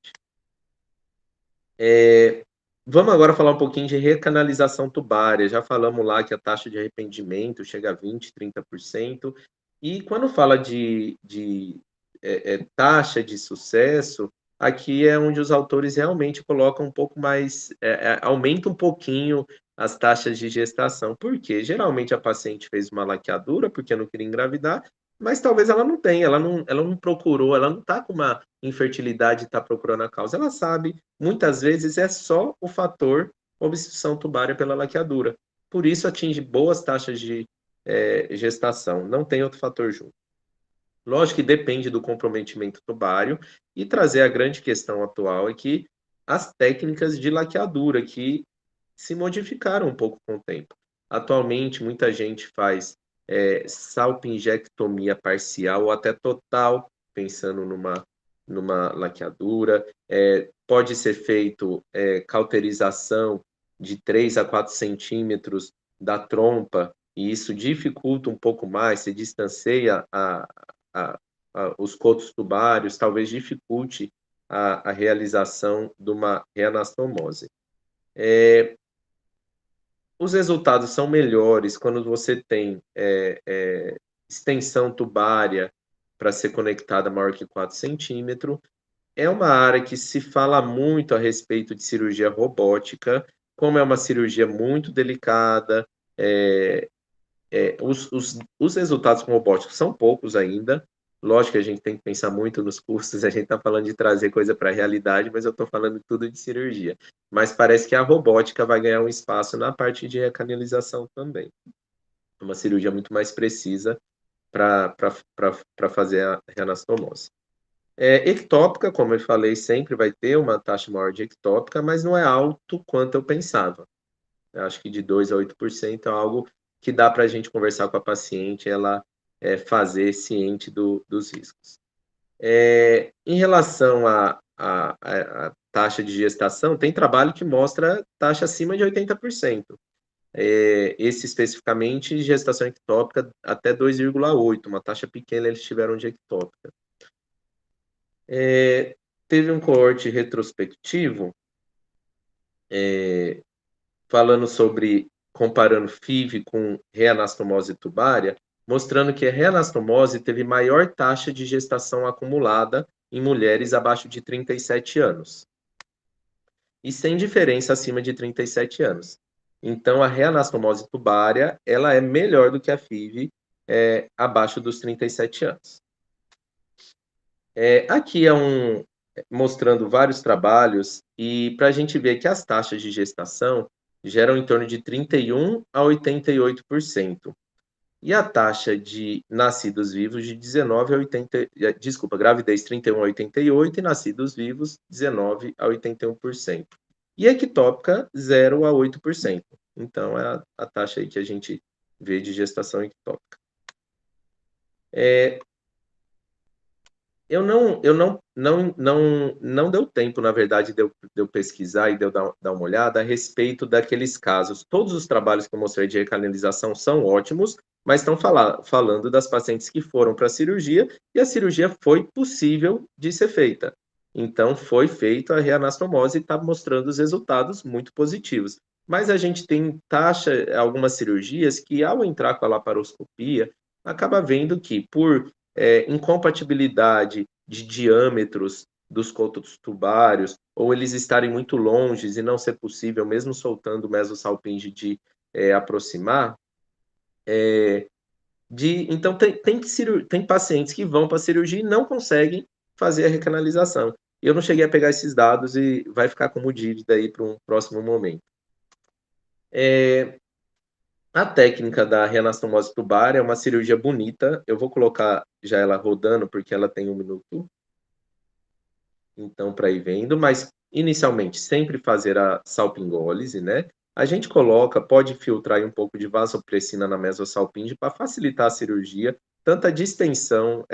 Vamos agora falar um pouquinho de recanalização tubária. Já falamos lá que a taxa de arrependimento chega a 20%, 30%. E quando fala de taxa de sucesso, aqui é onde os autores realmente colocam um pouco mais, aumenta um pouquinho as taxas de gestação. Por quê? Geralmente a paciente fez uma laqueadura porque não queria engravidar, mas talvez ela não tenha, ela não procurou, ela não está com uma infertilidade e está procurando a causa. Ela sabe, muitas vezes é só o fator obstrução tubária pela laqueadura. Por isso atinge boas taxas de gestação, não tem outro fator junto. Lógico que depende do comprometimento tubário, e trazer a grande questão atual é que as técnicas de laqueadura que se modificaram um pouco com o tempo. Atualmente, muita gente faz salpingectomia parcial ou até total, pensando numa laqueadura. Pode ser feito cauterização de 3 a 4 centímetros da trompa, e isso dificulta um pouco mais, se distancia os cotos tubários, talvez dificulte a realização de uma reanastomose. Os resultados são melhores quando você tem extensão tubária para ser conectada maior que 4 centímetros. É uma área que se fala muito a respeito de cirurgia robótica, como é uma cirurgia muito delicada. Os resultados com robótica são poucos ainda. Lógico que a gente tem que pensar muito nos custos, a gente está falando de trazer coisa para a realidade, mas eu estou falando tudo de cirurgia. Mas parece que a robótica vai ganhar um espaço na parte de recanalização também. Uma cirurgia muito mais precisa para fazer a reanastomose. Ectópica, como eu falei, sempre vai ter uma taxa maior de ectópica, mas não é alto quanto eu pensava. Eu acho que de 2% a 8% é algo que dá para a gente conversar com a paciente, ela fazer ciente dos riscos. Em relação à taxa de gestação, tem trabalho que mostra taxa acima de 80%. Esse especificamente, gestação ectópica até 2,8%, uma taxa pequena eles tiveram de ectópica. Teve um coorte retrospectivo falando sobre, comparando FIV com reanastomose tubária, mostrando que a reanastomose teve maior taxa de gestação acumulada em mulheres abaixo de 37 anos. E sem diferença acima de 37 anos. Então, a reanastomose tubária, ela é melhor do que a FIV abaixo dos 37 anos. Aqui mostrando vários trabalhos, e para a gente ver que as taxas de gestação geram em torno de 31% a 88%. E a taxa de nascidos vivos de 19 a 80, gravidez 31 a 88 e nascidos vivos 19 a 81%. E ectópica 0 a 8%. Então é a taxa aí que a gente vê de gestação ectópica. Não deu tempo, na verdade, de eu pesquisar e de eu dar uma olhada a respeito daqueles casos. Todos os trabalhos que eu mostrei de recanalização são ótimos, mas estão falando das pacientes que foram para a cirurgia, e a cirurgia foi possível de ser feita. Então, foi feita a reanastomose e está mostrando os resultados muito positivos. Mas a gente tem algumas cirurgias que, ao entrar com a laparoscopia, acaba vendo que, por incompatibilidade de diâmetros dos cotos tubários, ou eles estarem muito longe e não ser possível, mesmo soltando o mesosalpinge, de aproximar. Então, tem pacientes que vão para a cirurgia e não conseguem fazer a recanalização. Eu não cheguei a pegar esses dados e vai ficar como dívida aí para um próximo momento. A técnica da reanastomose tubária é uma cirurgia bonita. Eu vou colocar já ela rodando, porque ela tem 1 minuto. Então, para ir vendo, mas inicialmente sempre fazer a salpingólise, né? A gente pode filtrar aí um pouco de vasopressina na mesosalpinge para facilitar a cirurgia, tanto a distensão,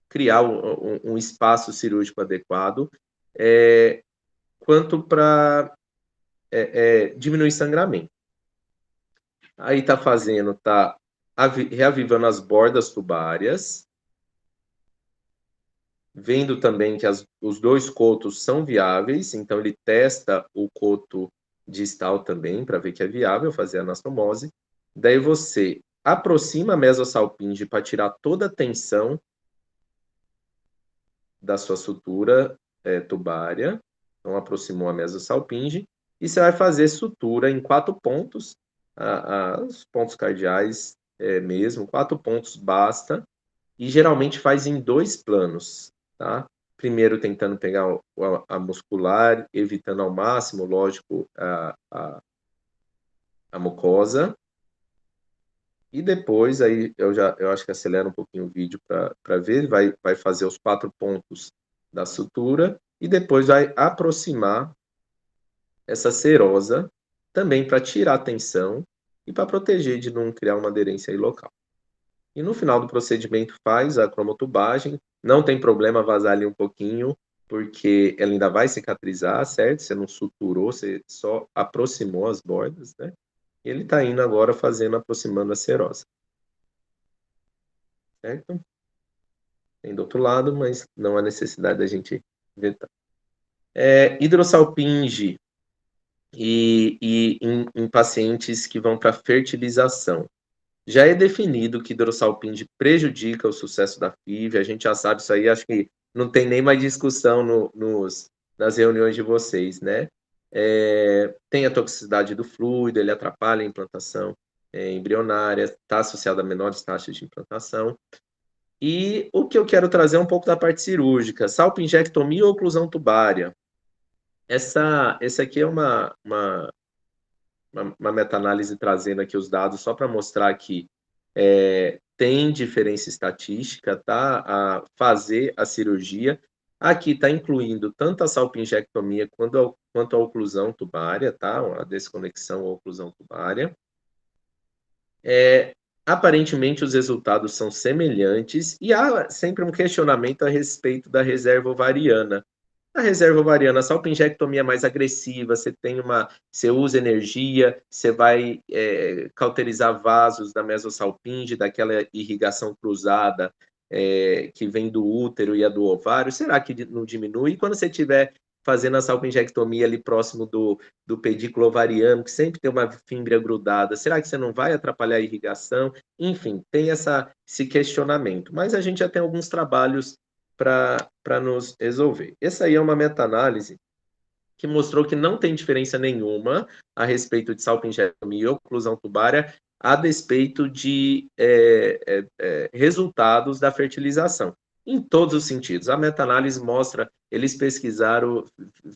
criar um espaço cirúrgico adequado, quanto para diminuir sangramento. Aí tá reavivando as bordas tubárias, vendo também que os dois cotos são viáveis, então ele testa o coto distal também, para ver que é viável fazer a anastomose. Daí você aproxima a mesosalpinge para tirar toda a tensão da sua sutura tubária. Então, aproximou a mesosalpinge. E você vai fazer sutura em 4 pontos, os pontos cardeais mesmo, 4 pontos basta. E geralmente faz em 2 planos, tá? Primeiro tentando pegar a muscular, evitando ao máximo, lógico, a mucosa. E depois, aí eu acho que acelera um pouquinho o vídeo para ver, vai fazer os 4 pontos da sutura e depois vai aproximar essa serosa também para tirar a tensão e para proteger de não criar uma aderência aí local. E no final do procedimento faz a cromotubagem, não tem problema vazar ali um pouquinho, porque ela ainda vai cicatrizar, certo? Você não suturou, você só aproximou as bordas, né? E ele está indo agora aproximando a serosa. Certo? Tem do outro lado, mas não há necessidade da gente inventar. Hidrossalpinge em pacientes que vão para fertilização. Já é definido que hidrossalpinge prejudica o sucesso da FIV, a gente já sabe isso aí, acho que não tem nem mais discussão nas reuniões de vocês, né? Tem a toxicidade do fluido, ele atrapalha a implantação embrionária, está associado a menores taxas de implantação. E o que eu quero trazer é um pouco da parte cirúrgica, salpingectomia ou oclusão tubária. Essa aqui é uma meta-análise trazendo aqui os dados só para mostrar que tem diferença estatística, tá? A fazer a cirurgia. Aqui está incluindo tanto a salpingectomia quanto a oclusão tubária, tá? A desconexão ou oclusão tubária. Aparentemente, os resultados são semelhantes e há sempre um questionamento a respeito da reserva ovariana. A reserva ovariana, a salpingectomia é mais agressiva, você usa energia, você vai cauterizar vasos da mesosalpinge, daquela irrigação cruzada que vem do útero e a do ovário. Será que não diminui? E quando você estiver fazendo a salpingectomia ali próximo do pedículo ovariano, que sempre tem uma fímbria grudada, será que você não vai atrapalhar a irrigação? Enfim, tem esse questionamento. Mas a gente já tem alguns trabalhos para nos resolver. Essa aí é uma meta-análise que mostrou que não tem diferença nenhuma a respeito de salpingectomia e oclusão tubária a despeito de resultados da fertilização. Em todos os sentidos. A meta-análise mostra, eles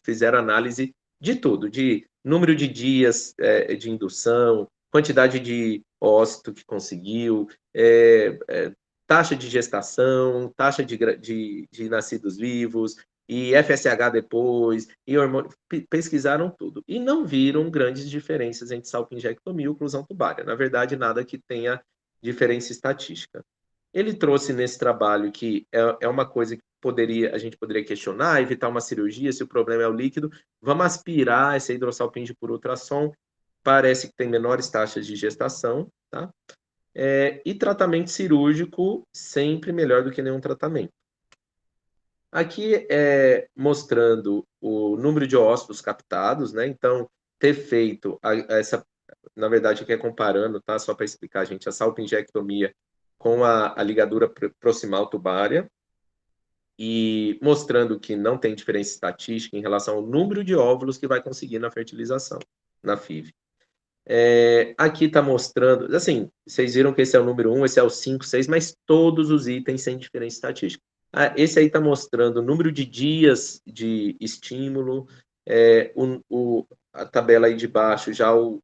fizeram análise de tudo, de número de dias de indução, quantidade de ócito que conseguiu, taxa de gestação, taxa de nascidos vivos, e FSH depois, e hormônio, pesquisaram tudo. E não viram grandes diferenças entre salpingectomia e oclusão tubária. Na verdade, nada que tenha diferença estatística. Ele trouxe nesse trabalho que é uma coisa que a gente poderia questionar, evitar uma cirurgia, se o problema é o líquido, vamos aspirar essa hidrossalpinge por ultrassom, parece que tem menores taxas de gestação, tá? E tratamento cirúrgico sempre melhor do que nenhum tratamento. Aqui mostrando o número de ócitos captados, né? Então, ter feito na verdade, aqui é comparando, tá? Só para explicar, gente, a salpingectomia com a ligadura proximal tubária e mostrando que não tem diferença estatística em relação ao número de óvulos que vai conseguir na fertilização, na FIV. Aqui está mostrando, assim, vocês viram que esse é o número 1, esse é o 5, 6, mas todos os itens sem diferença estatística. Esse aí está mostrando o número de dias de estímulo, a tabela aí de baixo, já o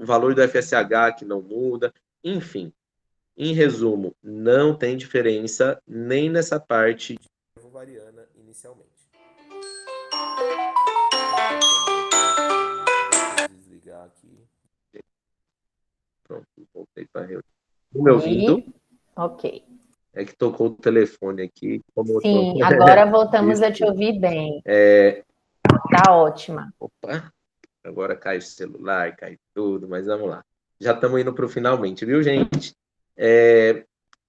valor do FSH que não muda, enfim. Em resumo, não tem diferença nem nessa parte de ovariana inicialmente. desligar aqui. Pronto, voltei para a reunião. Estão me ouvindo? Ok. É que tocou o telefone aqui. Sim, agora voltamos a te ouvir bem. Tá ótima. Opa, agora cai o celular, cai tudo, mas vamos lá. Já estamos indo para o finalmente, viu, gente?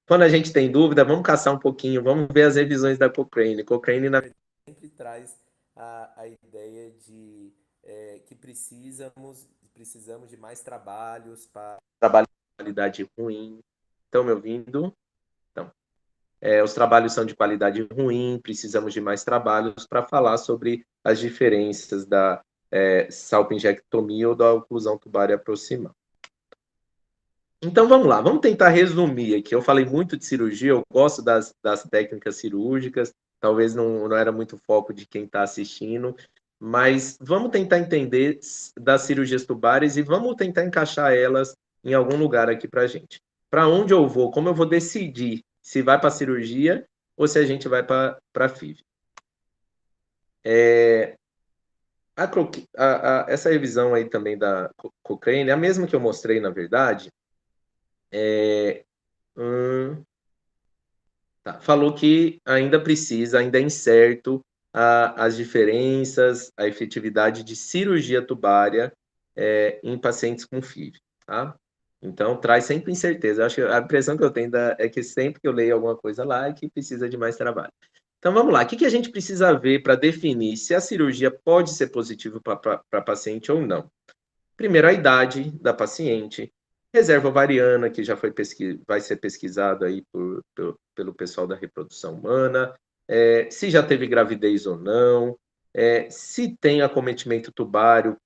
Quando a gente tem dúvida, vamos caçar um pouquinho, vamos ver as revisões da Cochrane. Cochrane, na verdade, sempre traz a ideia de que precisamos de mais trabalhos para trabalho de qualidade ruim. Estão me ouvindo? Então, os trabalhos são de qualidade ruim, precisamos de mais trabalhos para falar sobre as diferenças da salpingectomia ou da oclusão tubária proximal. Então, vamos lá, vamos tentar resumir aqui. Eu falei muito de cirurgia, eu gosto das técnicas cirúrgicas, talvez não era muito foco de quem está assistindo, mas vamos tentar entender das cirurgias tubárias e vamos tentar encaixar elas em algum lugar aqui para a gente. Para onde eu vou, como eu vou decidir se vai para a cirurgia ou se a gente vai para a FIV. Essa revisão aí também da Cochrane é a mesma que eu mostrei, na verdade. Falou que ainda é incerto as diferenças, a efetividade de cirurgia tubária em pacientes com FIV, tá? Então, traz sempre incerteza. Eu acho que a impressão que eu tenho é que sempre que eu leio alguma coisa lá é que precisa de mais trabalho. Então, vamos lá. O que a gente precisa ver para definir se a cirurgia pode ser positiva para paciente ou não? Primeiro, a idade da paciente, reserva ovariana, que já vai ser pesquisado aí pelo pessoal da reprodução humana, se já teve gravidez ou não, se tem acometimento tubário,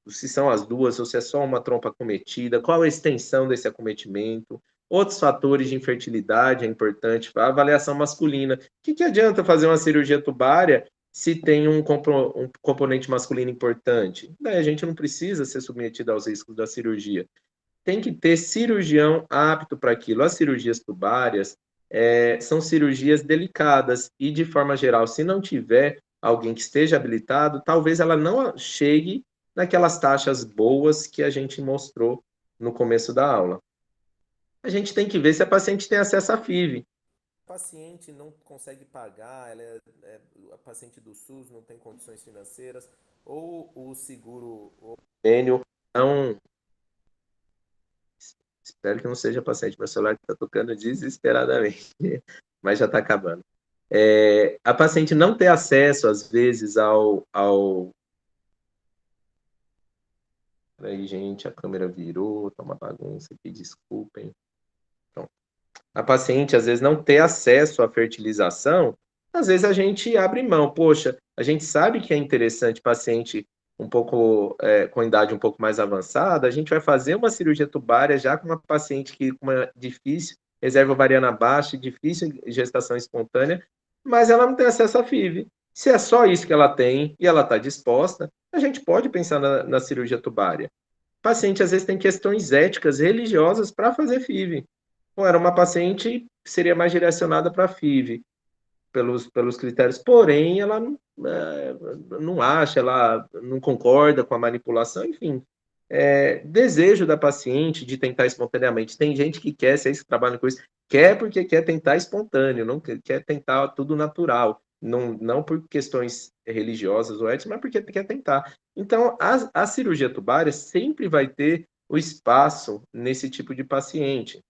se são as duas ou se é só uma trompa acometida, qual a extensão desse acometimento, outros fatores de infertilidade é importante, a avaliação masculina. O que adianta fazer uma cirurgia tubária se tem um componente masculino importante? Daí a gente não precisa ser submetido aos riscos da cirurgia. Tem que ter cirurgião apto para aquilo. As cirurgias tubárias são cirurgias delicadas e, de forma geral, se não tiver alguém que esteja habilitado, talvez ela não chegue naquelas taxas boas que a gente mostrou no começo da aula. A gente tem que ver se a paciente tem acesso à FIV. A paciente não consegue pagar, ela é a paciente do SUS, não tem condições financeiras, ou o seguro ou convênio não. Espero que não seja paciente, meu celular está tocando desesperadamente, mas já está acabando. A paciente não ter acesso, às vezes, ao... Peraí, gente, a câmera virou, tá uma bagunça aqui, desculpem. Pronto. A paciente, às vezes, não ter acesso à fertilização, às vezes a gente abre mão. Poxa, a gente sabe que é interessante paciente um pouco com idade um pouco mais avançada, a gente vai fazer uma cirurgia tubária já com uma paciente com uma difícil reserva ovariana baixa, difícil gestação espontânea, mas ela não tem acesso à FIV. Se é só isso que ela tem e ela está disposta, a gente pode pensar na cirurgia tubária. O paciente, às vezes, tem questões éticas, religiosas para fazer FIV. Ou era uma paciente que seria mais direcionada para a FIV, pelos critérios, porém, ela não acha, ela não concorda com a manipulação, enfim. Desejo da paciente de tentar espontaneamente. Tem gente que quer, se é isso que trabalha com isso, quer porque quer tentar espontâneo, não quer tentar tudo natural. Não por questões religiosas ou éticas, mas porque quer tentar. Então, a cirurgia tubária sempre vai ter o espaço nesse tipo de paciente.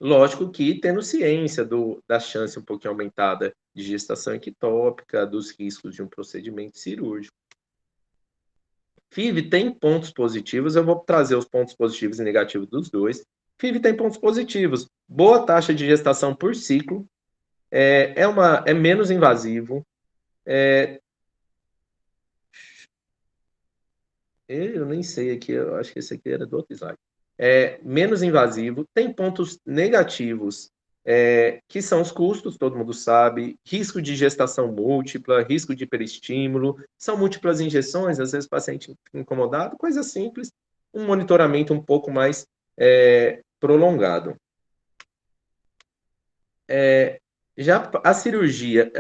Lógico que tendo ciência da chance um pouquinho aumentada de gestação ectópica, dos riscos de um procedimento cirúrgico. FIV tem pontos positivos, eu vou trazer os pontos positivos e negativos dos dois. FIV tem pontos positivos, boa taxa de gestação por ciclo, é menos invasivo, eu nem sei aqui, eu acho que esse aqui era do outro slide. Menos invasivo, tem pontos negativos, que são os custos, todo mundo sabe, risco de gestação múltipla, risco de hiperestímulo, são múltiplas injeções, às vezes o paciente fica incomodado, coisa simples, um monitoramento um pouco mais prolongado. Já a cirurgia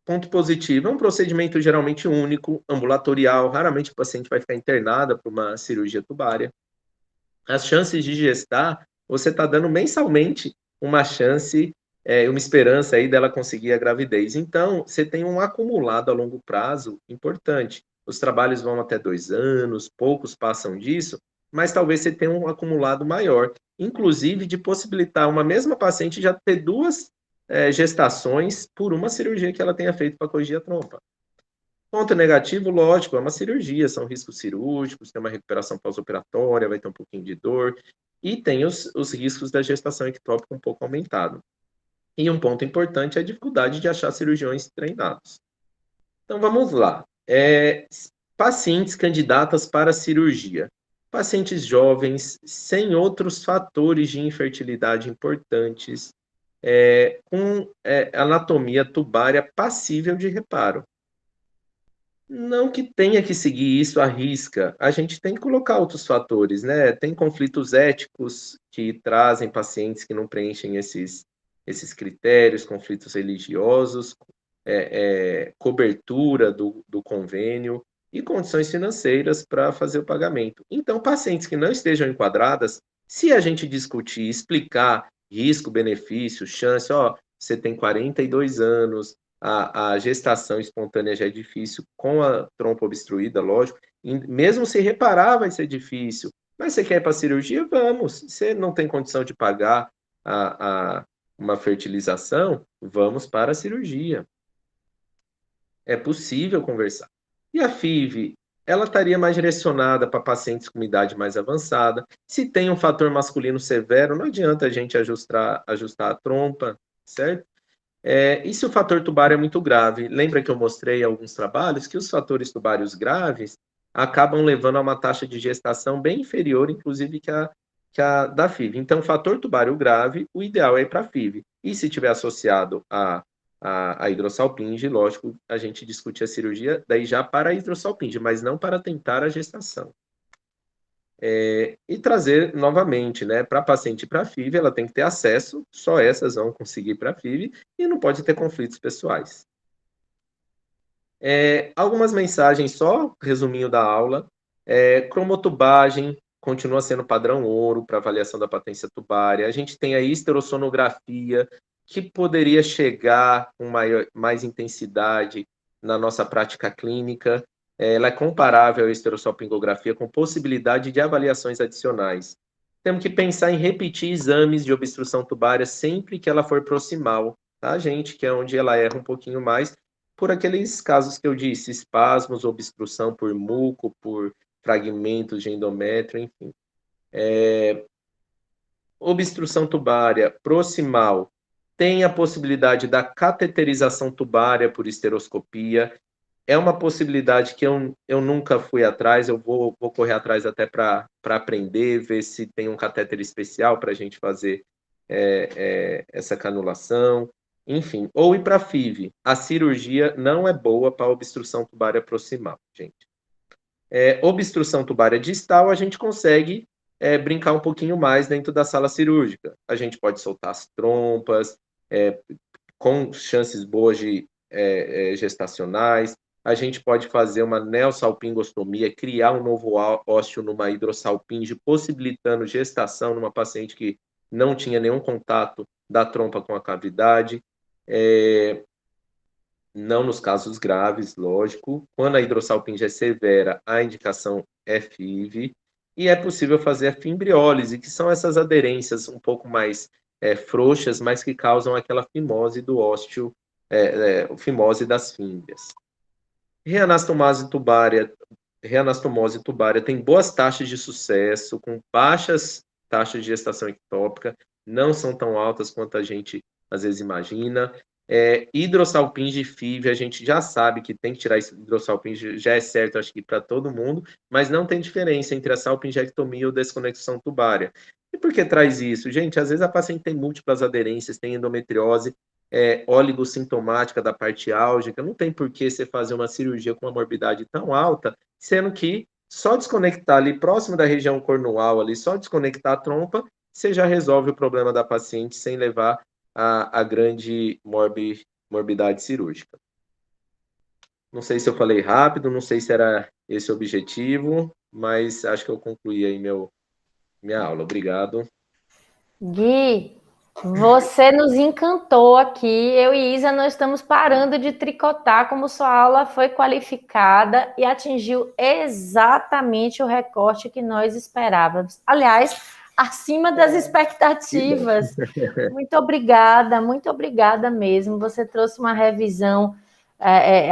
ponto positivo, é um procedimento geralmente único, ambulatorial, raramente o paciente vai ficar internado para uma cirurgia tubária. As chances de gestar, você está dando mensalmente uma chance, uma esperança aí dela conseguir a gravidez. Então, você tem um acumulado a longo prazo importante. Os trabalhos vão até 2 anos, poucos passam disso, mas talvez você tenha um acumulado maior, inclusive de possibilitar uma mesma paciente já ter 2 gestações por uma cirurgia que ela tenha feito para corrigir a trompa. Ponto negativo, lógico, é uma cirurgia, são riscos cirúrgicos, tem uma recuperação pós-operatória, vai ter um pouquinho de dor, e tem os riscos da gestação ectópica um pouco aumentado. E um ponto importante é a dificuldade de achar cirurgiões treinados. Então, vamos lá. Pacientes candidatas para cirurgia. Pacientes jovens, sem outros fatores de infertilidade importantes, com anatomia tubária passível de reparo. Não que tenha que seguir isso à risca, a gente tem que colocar outros fatores, né? Tem conflitos éticos que trazem pacientes que não preenchem esses critérios, conflitos religiosos, cobertura do convênio e condições financeiras para fazer o pagamento. Então, pacientes que não estejam enquadradas, se a gente discutir, explicar risco, benefício, chance, você tem 42 anos, a gestação espontânea já é difícil, com a trompa obstruída, lógico, mesmo se reparar vai ser difícil, mas você quer ir para a cirurgia? Vamos. Você não tem condição de pagar uma fertilização? Vamos para a cirurgia. É possível conversar. E a FIV, ela estaria mais direcionada para pacientes com idade mais avançada. Se tem um fator masculino severo, não adianta a gente ajustar a trompa, certo? E se o fator tubário é muito grave? Lembra que eu mostrei alguns trabalhos que os fatores tubários graves acabam levando a uma taxa de gestação bem inferior, inclusive, que a da FIV. Então, fator tubário grave, o ideal é ir para a FIV. E se tiver associado a hidrossalpinge, lógico, a gente discute a cirurgia daí já para a hidrossalpinge, mas não para tentar a gestação. E trazer novamente, né, para a paciente para a FIV, ela tem que ter acesso, só essas vão conseguir para a FIV, e não pode ter conflitos pessoais. Algumas mensagens só, resuminho da aula. Cromotubagem continua sendo padrão ouro para avaliação da patência tubária. A gente tem a histerossonografia, que poderia chegar com mais intensidade na nossa prática clínica. Ela é comparável à esterossalpingografia com possibilidade de avaliações adicionais. Temos que pensar em repetir exames de obstrução tubária sempre que ela for proximal, tá, gente? Que é onde ela erra um pouquinho mais, por aqueles casos que eu disse, espasmos, obstrução por muco, por fragmentos de endométrio, enfim. Obstrução tubária proximal tem a possibilidade da cateterização tubária por esteroscopia. É uma possibilidade que eu nunca fui atrás, eu vou correr atrás até para aprender, ver se tem um catéter especial para a gente fazer essa canulação, enfim. Ou ir para a FIV. A cirurgia não é boa para obstrução tubária proximal, gente. Obstrução tubária distal, a gente consegue brincar um pouquinho mais dentro da sala cirúrgica. A gente pode soltar as trompas, com chances boas de gestacionais. A gente pode fazer uma neossalpingostomia, criar um novo ósseo numa hidrossalpinge, possibilitando gestação numa paciente que não tinha nenhum contato da trompa com a cavidade. Não nos casos graves, lógico. Quando a hidrossalpinge é severa, a indicação é FIV. E é possível fazer a fimbriólise, que são essas aderências um pouco mais frouxas, mas que causam aquela fimose do ósseo, fimose das fímbrias. Reanastomose tubária tem boas taxas de sucesso, com baixas taxas de gestação ectópica, não são tão altas quanto a gente às vezes imagina. Hidrossalpinge e FIV, a gente já sabe que tem que tirar hidrossalpinge, já é certo, acho que para todo mundo, mas não tem diferença entre a salpingectomia ou desconexão tubária. E por que traz isso? Gente, às vezes a paciente tem múltiplas aderências, tem endometriose, oligossintomática da parte álgica, não tem por que você fazer uma cirurgia com uma morbidade tão alta, sendo que só desconectar ali próximo da região cornual, ali, só desconectar a trompa, você já resolve o problema da paciente sem levar a grande morbidade cirúrgica. Não sei se eu falei rápido, não sei se era esse o objetivo, mas acho que eu concluí aí minha aula. Obrigado. Gui, você nos encantou aqui. Eu e Isa, nós estamos parando de tricotar, como sua aula foi qualificada e atingiu exatamente o recorte que nós esperávamos. Aliás, acima das expectativas. Muito obrigada mesmo. Você trouxe uma revisão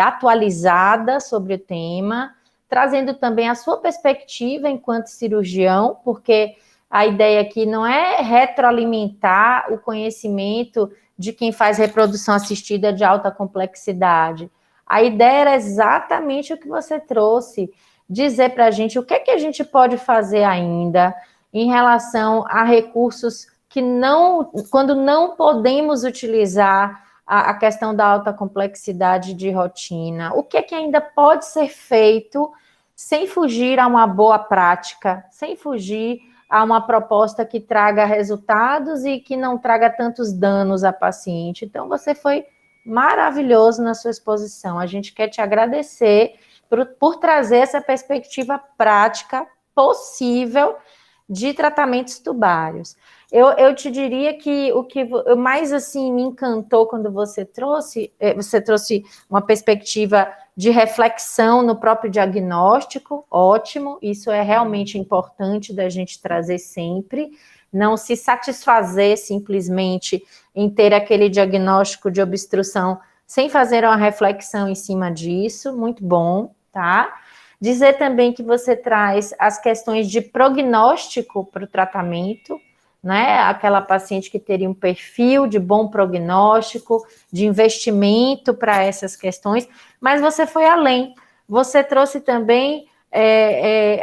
atualizada sobre o tema, trazendo também a sua perspectiva enquanto cirurgião, porque a ideia aqui não é retroalimentar o conhecimento de quem faz reprodução assistida de alta complexidade. A ideia era exatamente o que você trouxe, dizer para a gente o que é que a gente pode fazer ainda em relação a recursos que não, quando não podemos utilizar a questão da alta complexidade de rotina, o que é que ainda pode ser feito sem fugir a uma boa prática, sem fugir a uma proposta que traga resultados e que não traga tantos danos à paciente. Então, você foi maravilhoso na sua exposição. A gente quer te agradecer por trazer essa perspectiva prática possível de tratamentos tubários. Eu te diria que o que mais assim me encantou quando você trouxe uma perspectiva de reflexão no próprio diagnóstico, ótimo, isso é realmente importante da gente trazer sempre, não se satisfazer simplesmente em ter aquele diagnóstico de obstrução sem fazer uma reflexão em cima disso, muito bom, tá? Dizer também que você traz as questões de prognóstico para o tratamento, né? Aquela paciente que teria um perfil de bom prognóstico, de investimento para essas questões, mas você foi além. Você trouxe também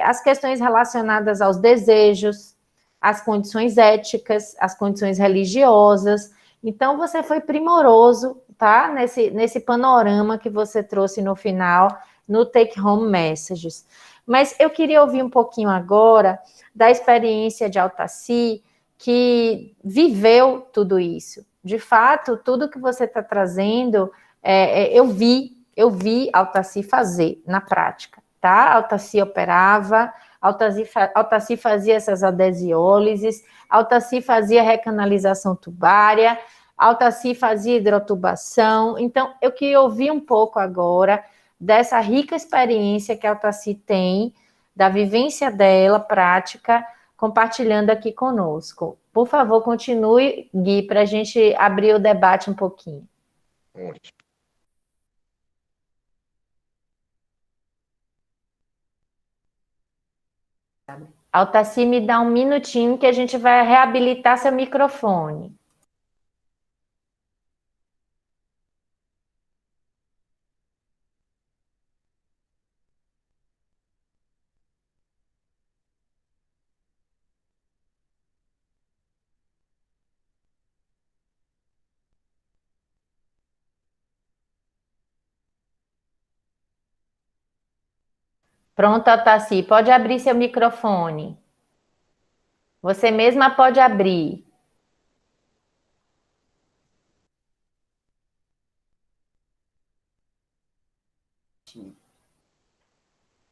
as questões relacionadas aos desejos, as condições éticas, as condições religiosas. Então, você foi primoroso, tá? Nesse panorama que você trouxe no final, no Take Home Messages. Mas eu queria ouvir um pouquinho agora da experiência de Altaci, que viveu tudo isso. De fato, tudo que você está trazendo, eu vi Altaci fazer na prática, tá? Altaci operava, Altaci fazia essas adesiólises, Altaci fazia recanalização tubária, Altaci fazia hidrotubação. Então, eu queria ouvir um pouco agora dessa rica experiência que a Altaci tem, da vivência dela, prática, compartilhando aqui conosco. Por favor, continue, Gui, para a gente abrir o debate um pouquinho. Ótimo. Altaci, me dá um minutinho que a gente vai reabilitar seu microfone. Pronto, Altaci, pode abrir seu microfone. Você mesma pode abrir.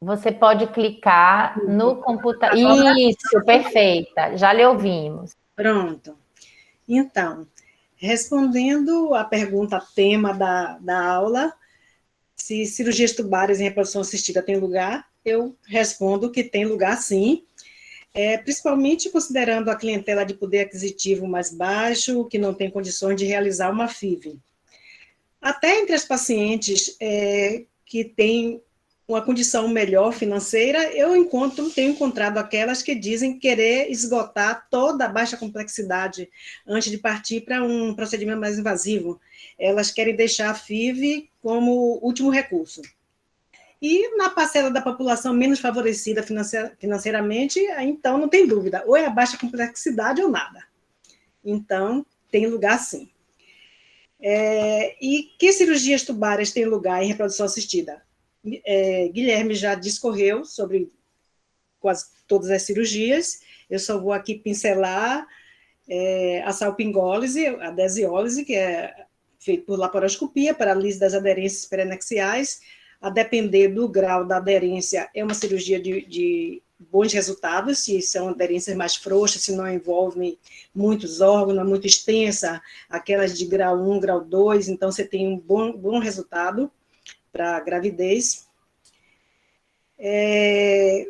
Você pode clicar no computador. Isso, perfeita. Já lhe ouvimos. Pronto. Então, respondendo à pergunta tema da aula, se cirurgias tubárias em reprodução assistida tem lugar, eu respondo que tem lugar sim, principalmente considerando a clientela de poder aquisitivo mais baixo, que não tem condições de realizar uma FIV. Até entre as pacientes que têm uma condição melhor financeira, tenho encontrado aquelas que dizem querer esgotar toda a baixa complexidade antes de partir para um procedimento mais invasivo. Elas querem deixar a FIV como último recurso. E na parcela da população menos favorecida financeiramente, então não tem dúvida, ou é a baixa complexidade ou nada. Então, tem lugar sim. E que cirurgias tubárias têm lugar em reprodução assistida? Guilherme já discorreu sobre quase todas as cirurgias, eu só vou aqui pincelar a salpingólise, a adesiólise, que é feita por laparoscopia, paralise das aderências perianexiais, a depender do grau da aderência, é uma cirurgia de bons resultados, se são aderências mais frouxas, se não envolvem muitos órgãos, não é muito extensa, aquelas de grau 1, grau 2, então você tem um bom resultado para a gravidez.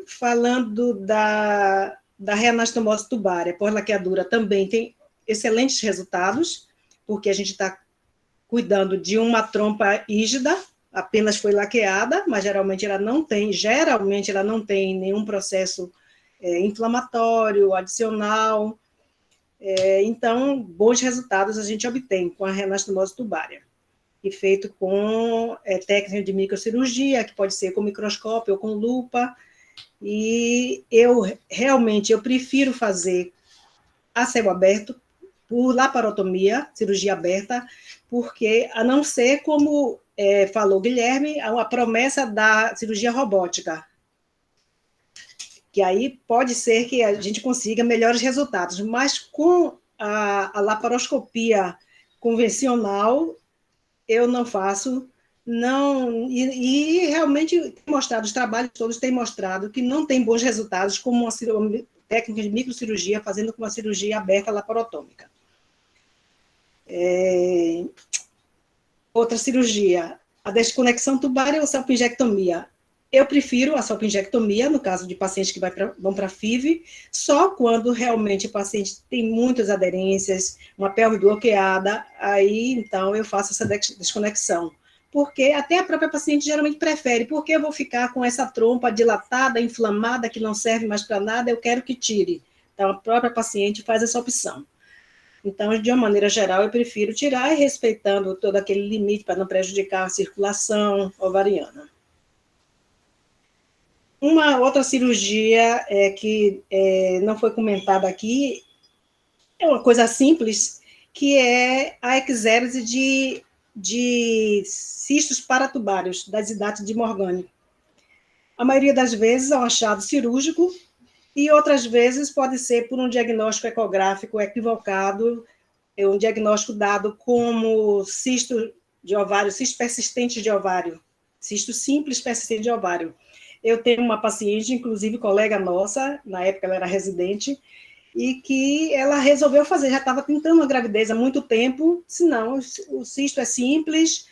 Falando da reanastomose tubária, pós-laqueadura, também tem excelentes resultados, porque a gente está cuidando de uma trompa rígida, apenas foi laqueada, mas geralmente ela não tem nenhum processo inflamatório, adicional. Então, bons resultados a gente obtém com a reanastomose tubária, e feito com técnica de microcirurgia, que pode ser com microscópio ou com lupa, e eu prefiro fazer a céu aberto, por laparotomia, cirurgia aberta, porque, a não ser, como falou Guilherme, a promessa da cirurgia robótica, que aí pode ser que a gente consiga melhores resultados, mas com a laparoscopia convencional, eu não faço, e realmente os trabalhos todos têm mostrado que não tem bons resultados como uma técnica de microcirurgia fazendo com uma cirurgia aberta laparotômica. Outra cirurgia, a desconexão tubária ou salpingectomia. Eu prefiro a salpingectomia, no caso de pacientes que vão para a FIV, só quando realmente o paciente tem muitas aderências, uma pelve bloqueada, aí, então, eu faço essa desconexão. Porque até a própria paciente geralmente prefere, porque eu vou ficar com essa trompa dilatada, inflamada, que não serve mais para nada, eu quero que tire. Então, a própria paciente faz essa opção. Então, de uma maneira geral, eu prefiro tirar, respeitando todo aquele limite para não prejudicar a circulação ovariana. Uma outra cirurgia que não foi comentada aqui, é uma coisa simples, que é a exérese de cistos paratubários, das idates de Morgani. A maioria das vezes é um achado cirúrgico, e outras vezes pode ser por um diagnóstico ecográfico equivocado, um diagnóstico dado como cisto de ovário, cisto persistente de ovário, cisto simples persistente de ovário. Eu tenho uma paciente, inclusive colega nossa, na época ela era residente, e que ela resolveu fazer, já estava tentando uma gravidez há muito tempo, disse, não, o cisto é simples,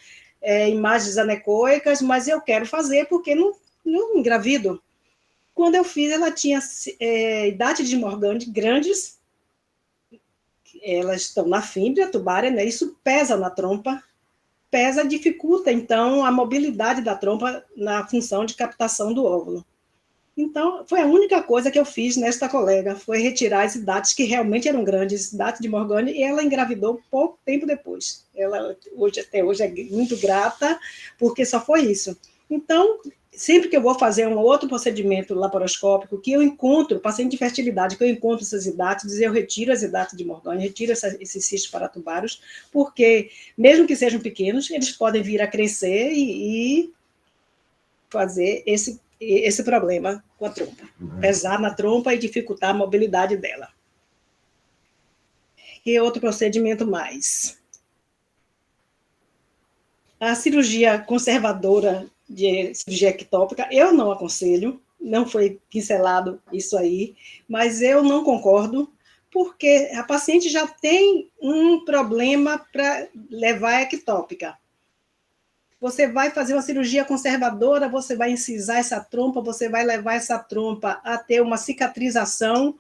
imagens anecoicas, mas eu quero fazer porque não engravido. Quando eu fiz, ela tinha idade de Morgani grandes, elas estão na fímbria tubária, né? Isso pesa na trompa, dificulta, então, a mobilidade da trompa na função de captação do óvulo. Então, foi a única coisa que eu fiz nesta colega, foi retirar as idates que realmente eram grandes, idates de Morgani, e ela engravidou pouco tempo depois. Ela, até hoje, é muito grata, porque só foi isso. Então, sempre que eu vou fazer um outro procedimento laparoscópico, que eu encontro, paciente de fertilidade, que eu encontro essas idates, eu retiro as idates de Morgani, retiro esses cistos paratubários, porque, mesmo que sejam pequenos, eles podem vir a crescer e fazer esse problema com a trompa. Pesar na trompa e dificultar a mobilidade dela. E outro procedimento mais. A cirurgia conservadora de cirurgia ectópica, eu não aconselho, não foi pincelado isso aí, mas eu não concordo, porque a paciente já tem um problema para levar a ectópica. Você vai fazer uma cirurgia conservadora, você vai incisar essa trompa, você vai levar essa trompa a ter uma cicatrização,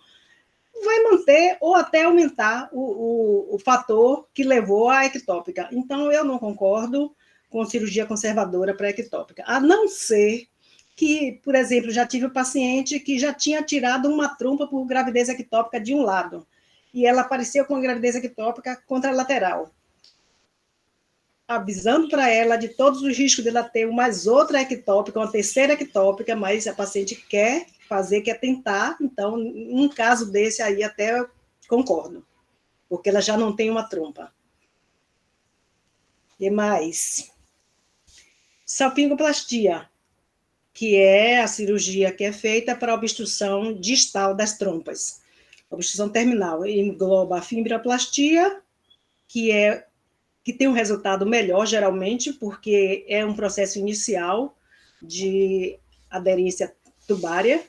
vai manter ou até aumentar o fator que levou à ectópica. Então, eu não concordo com cirurgia conservadora para ectópica, a não ser que, por exemplo, já tive um paciente que já tinha tirado uma trompa por gravidez ectópica de um lado, e ela apareceu com a gravidez ectópica contralateral, avisando para ela de todos os riscos dela ter mais outra ectópica, uma terceira ectópica, mas a paciente quer fazer, quer tentar, então, num caso desse aí até eu concordo, porque ela já não tem uma trompa. E mais... salpingoplastia, que é a cirurgia que é feita para a obstrução distal das trompas. A obstrução terminal engloba a fimbrioplastia, que tem um resultado melhor, geralmente, porque é um processo inicial, de aderência tubária,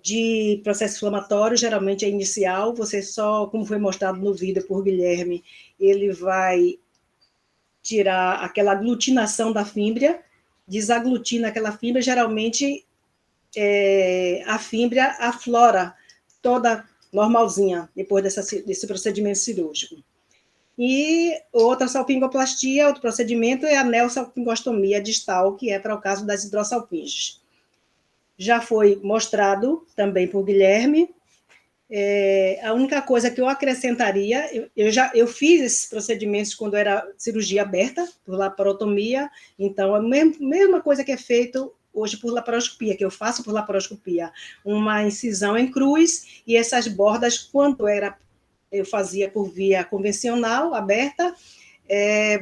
de processo inflamatório, geralmente é inicial, você só, como foi mostrado no vídeo por Guilherme, ele vai tirar aquela aglutinação da fímbria, desaglutina aquela fímbria, geralmente a fímbria aflora toda normalzinha, depois desse procedimento cirúrgico. E outra salpingoplastia, outro procedimento, é a neosalpingostomia distal, que é para o caso das hidrossalpinges. Já foi mostrado também por Guilherme. A única coisa que eu acrescentaria, eu fiz esses procedimentos quando era cirurgia aberta, por laparotomia, então a mesma coisa que é feito hoje por laparoscopia, que eu faço por laparoscopia, uma incisão em cruz, e essas bordas, quando eu fazia por via convencional, aberta,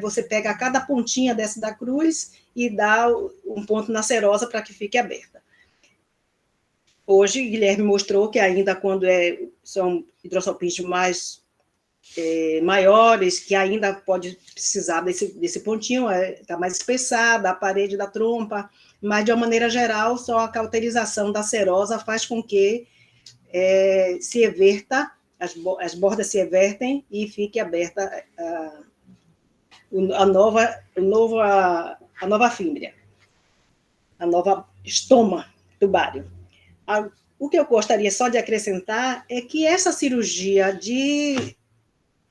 você pega cada pontinha dessa da cruz e dá um ponto na serosa para que fique aberta. Hoje, Guilherme mostrou que ainda quando são hidrossalpinges maiores, que ainda pode precisar desse pontinho, está mais espessada, a parede da trompa, mas, de uma maneira geral, só a cauterização da serosa faz com que se everta, as bordas se evertem e fique aberta a nova fímbria, a nova estoma tubário. O que eu gostaria só de acrescentar é que essa cirurgia de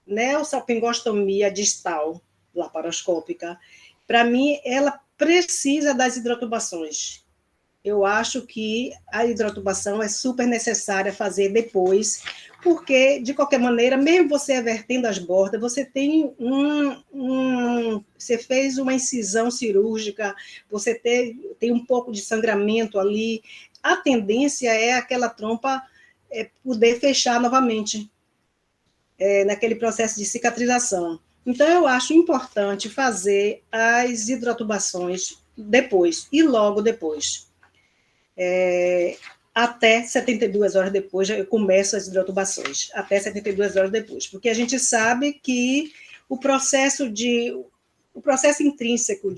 neosalpingostomia distal laparoscópica, para mim, ela precisa das hidrotubações. Eu acho que a hidrotubação é super necessária fazer depois, porque, de qualquer maneira, mesmo você evertendo as bordas, você tem você fez uma incisão cirúrgica, você tem um pouco de sangramento ali, a tendência é aquela trompa poder fechar novamente, naquele processo de cicatrização. Então, eu acho importante fazer as hidrotubações depois, e logo depois. Até 72 horas depois, eu começo as hidrotubações, até 72 horas depois, porque a gente sabe que o processo intrínseco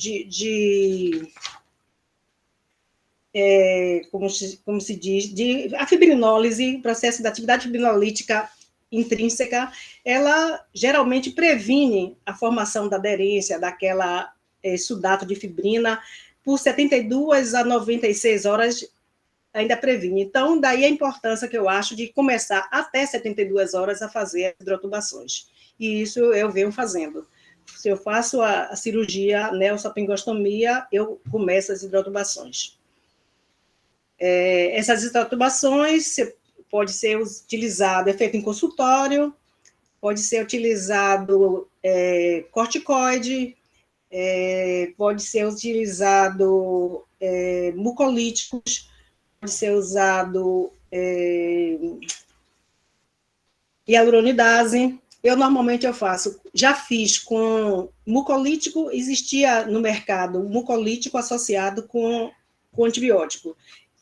como se diz, a fibrinólise, o processo da atividade fibrinolítica intrínseca, ela geralmente previne a formação da aderência, daquela sudato de fibrina, por 72 a 96 horas ainda previne. Então, daí a importância que eu acho de começar até 72 horas a fazer as hidrotubações. E isso eu venho fazendo. Se eu faço a cirurgia neosalpingostomia, eu começo as hidrotubações. Essas hidrotubações pode ser utilizado, é feito em consultório, pode ser utilizado corticoide, pode ser utilizado mucolíticos, pode ser usado hialuronidase. Normalmente já fiz com mucolítico, existia no mercado mucolítico associado com antibiótico.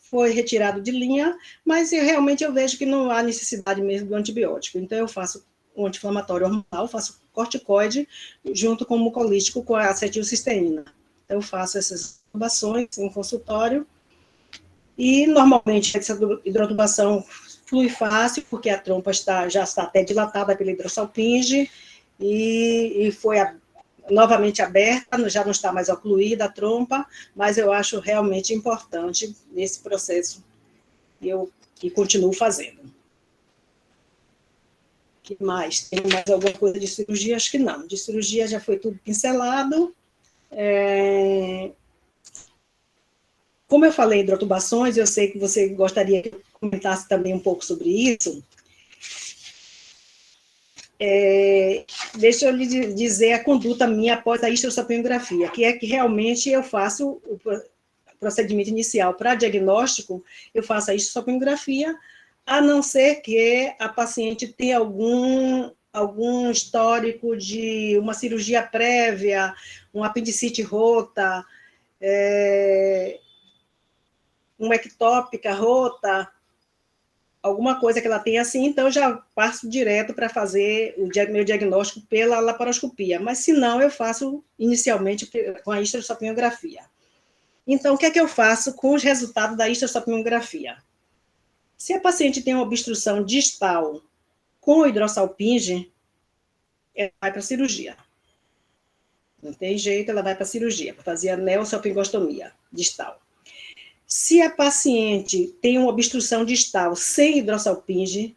Foi retirado de linha, mas realmente eu vejo que não há necessidade mesmo do antibiótico. Então, eu faço um anti-inflamatório hormonal, faço corticoide, junto com o mucolítico, com a acetilcisteína. Então, eu faço essas intubações em consultório, e, normalmente, essa hidrotubação flui fácil, porque a trompa já está até dilatada pela hidrossalpinge, e foi novamente aberta, já não está mais ocluída a trompa, mas eu acho realmente importante nesse processo, e continuo fazendo. O que mais? Tem mais alguma coisa de cirurgia? Acho que não. De cirurgia já foi tudo pincelado. Como eu falei em hidrotubações, eu sei que você gostaria que eu comentasse também um pouco sobre isso. Deixa eu lhe dizer a conduta minha após a histerosalpingografia, que é que realmente eu faço o procedimento inicial para diagnóstico, eu faço a histerosalpingografia, a não ser que a paciente tenha algum histórico de uma cirurgia prévia, uma apendicite rota, uma ectópica rota, alguma coisa que ela tenha assim, então eu já passo direto para fazer o meu diagnóstico pela laparoscopia, mas se não, eu faço inicialmente com a histerosalpingografia. Então, o que é que eu faço com os resultados da histossapilografia? Se a paciente tem uma obstrução distal com hidrossalpinge, ela vai para a cirurgia. Não tem jeito, ela vai para a cirurgia, para fazer a neossalpingostomia distal. Se a paciente tem uma obstrução distal sem hidrossalpinge,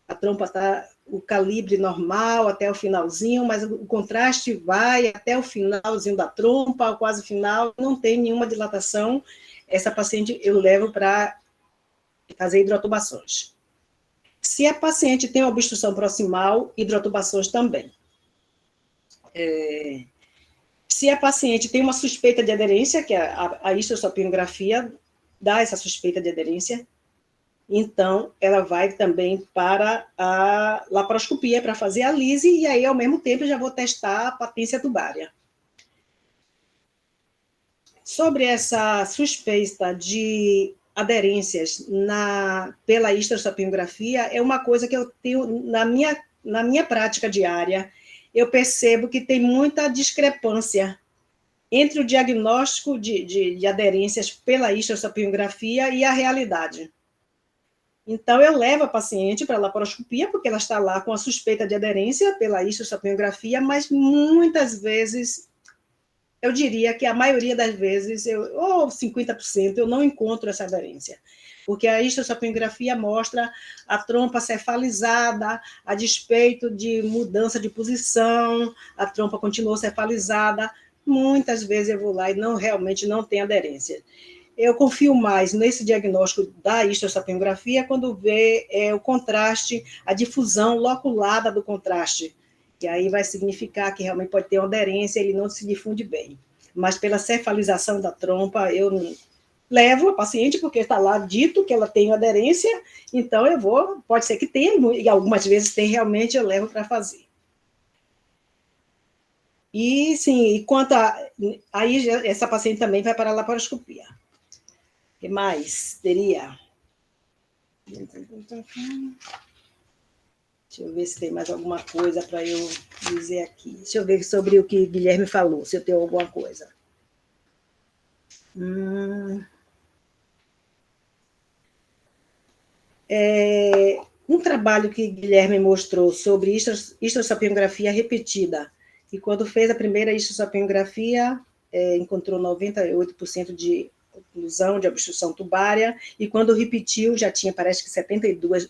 a trompa está o calibre normal até o finalzinho, mas o contraste vai até o finalzinho da trompa, quase final, não tem nenhuma dilatação, essa paciente eu levo para fazer hidrotubações. Se a paciente tem obstrução proximal, hidrotubações também. Se a paciente tem uma suspeita de aderência, que a histossapilografia dá essa suspeita de aderência, então ela vai também para a laparoscopia para fazer a lise, e aí, ao mesmo tempo, eu já vou testar a patência tubária. Sobre essa suspeita de aderências pela histossapilografia, é uma coisa que eu tenho na minha prática diária. Eu percebo que tem muita discrepância entre o diagnóstico de aderências pela histossapilografia e a realidade. Então, eu levo a paciente para a laparoscopia, porque ela está lá com a suspeita de aderência pela histossapilografia, mas muitas vezes, eu diria que a maioria das vezes, ou 50%, eu não encontro essa aderência. Porque a histossapilografia mostra a trompa cefalizada, a despeito de mudança de posição, a trompa continuou cefalizada. Muitas vezes eu vou lá e realmente não tem aderência. Eu confio mais nesse diagnóstico da histossapilografia quando vê o contraste, a difusão loculada do contraste, que aí vai significar que realmente pode ter uma aderência, ele não se difunde bem. Mas pela cefalização da trompa, eu levo a paciente, porque está lá dito que ela tem aderência, então pode ser que tenha, e algumas vezes tem realmente, eu levo para fazer. E, sim, aí essa paciente também vai para a laparoscopia. O que mais teria? Deixa eu ver se tem mais alguma coisa para eu dizer aqui. Deixa eu ver sobre o que o Guilherme falou, se eu tenho alguma coisa. Um trabalho que Guilherme mostrou sobre histossapilografia repetida, e quando fez a primeira histossapilografia, encontrou 98% de oclusão, de obstrução tubária, e quando repetiu, já tinha, parece que 72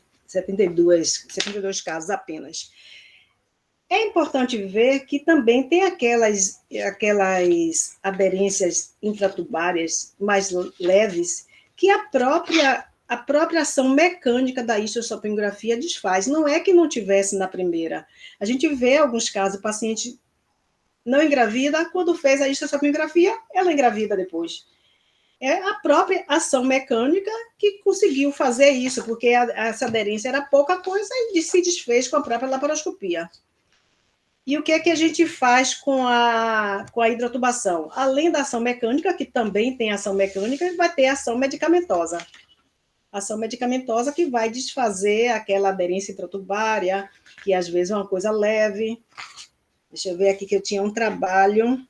casos apenas. É importante ver que também tem aquelas aderências intratubárias mais leves que a própria ação mecânica da histossapilografia desfaz. Não é que não tivesse na primeira. A gente vê alguns casos, o paciente não engravida, quando fez a histossapilografia, ela engravida depois. É a própria ação mecânica que conseguiu fazer isso, porque essa aderência era pouca coisa e se desfez com a própria laparoscopia. E o que é que a gente faz com a hidrotubação? Além da ação mecânica, que também tem ação mecânica, vai ter ação medicamentosa. Ação medicamentosa que vai desfazer aquela aderência intratubária, que às vezes é uma coisa leve. Deixa eu ver aqui que eu tinha um trabalho.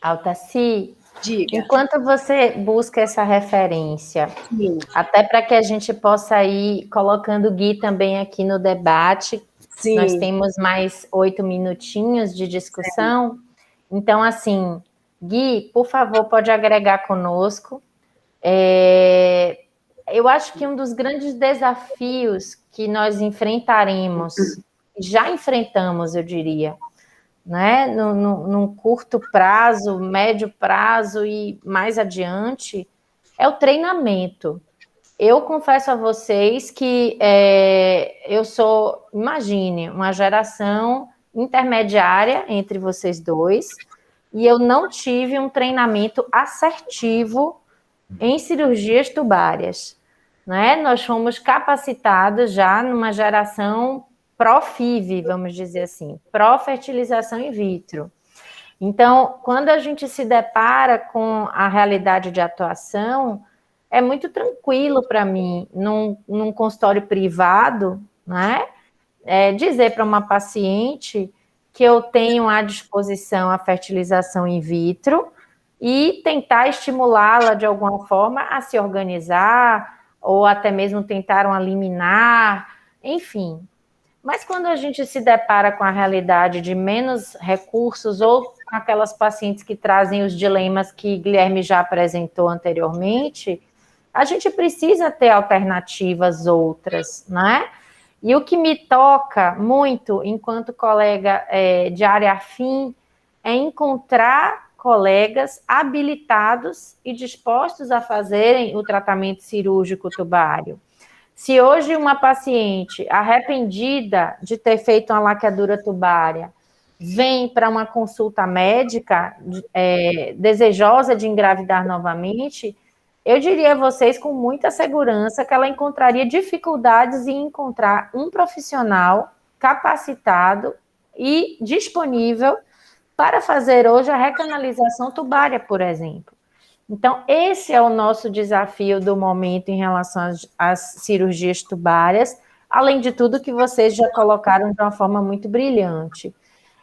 Altaci, Diga. Enquanto você busca essa referência, Sim. até para que a gente possa ir colocando o Gui também aqui no debate, Sim. Nós temos mais 8 minutinhos de discussão. Então, assim, Gui, por favor, pode agregar conosco. Eu acho que um dos grandes desafios que nós enfrentaremos, já enfrentamos, eu diria, né, num curto prazo, médio prazo e mais adiante, é o treinamento. Eu confesso a vocês que eu sou, imagine, uma geração intermediária entre vocês dois, e eu não tive um treinamento assertivo em cirurgias tubárias, né? Nós fomos capacitados já numa geração pró-FIV, vamos dizer assim, pró-fertilização in vitro. Então, quando a gente se depara com a realidade de atuação, é muito tranquilo para mim, num consultório privado, né? Dizer para uma paciente que eu tenho à disposição a fertilização in vitro e tentar estimulá-la de alguma forma a se organizar, ou até mesmo tentar uma liminar, enfim. Mas quando a gente se depara com a realidade de menos recursos ou com aquelas pacientes que trazem os dilemas que Guilherme já apresentou anteriormente, a gente precisa ter alternativas outras, né? E o que me toca muito, enquanto colega de área afim, é encontrar colegas habilitados e dispostos a fazerem o tratamento cirúrgico tubário. Se hoje uma paciente arrependida de ter feito uma laqueadura tubária vem para uma consulta médica desejosa de engravidar novamente, eu diria a vocês com muita segurança que ela encontraria dificuldades em encontrar um profissional capacitado e disponível para fazer hoje a recanalização tubária, por exemplo. Então, esse é o nosso desafio do momento em relação às cirurgias tubárias, além de tudo que vocês já colocaram de uma forma muito brilhante.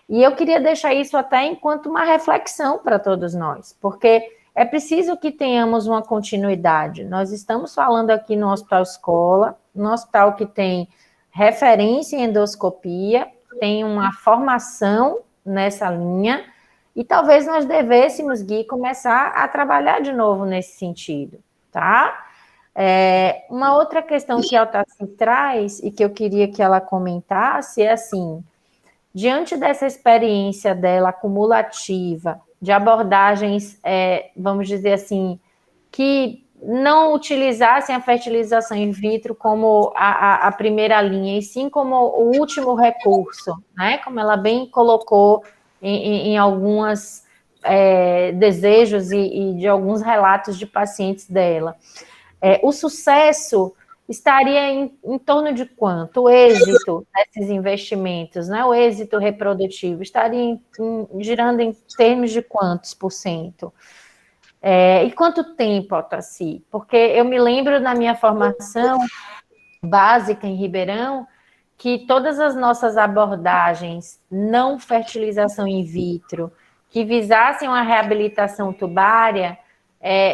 E eu queria deixar isso até enquanto uma reflexão para todos nós, porque é preciso que tenhamos uma continuidade. Nós estamos falando aqui no Hospital Escola, um hospital que tem referência em endoscopia, tem uma formação nessa linha, e talvez nós devêssemos, Gui, começar a trabalhar de novo nesse sentido, tá? Uma outra questão que a Altaci traz, e que eu queria que ela comentasse, é assim, diante dessa experiência dela acumulativa, de abordagens, vamos dizer assim, que não utilizassem a fertilização in vitro como a primeira linha, e sim como o último recurso, né? Como ela bem colocou em alguns desejos e de alguns relatos de pacientes dela. O sucesso estaria em torno de quanto? O êxito desses investimentos, né? O êxito reprodutivo estaria girando em termos de quantos por cento? E quanto tempo, Altaci? Porque eu me lembro na minha formação básica em Ribeirão que todas as nossas abordagens não fertilização in vitro, que visassem uma reabilitação tubária,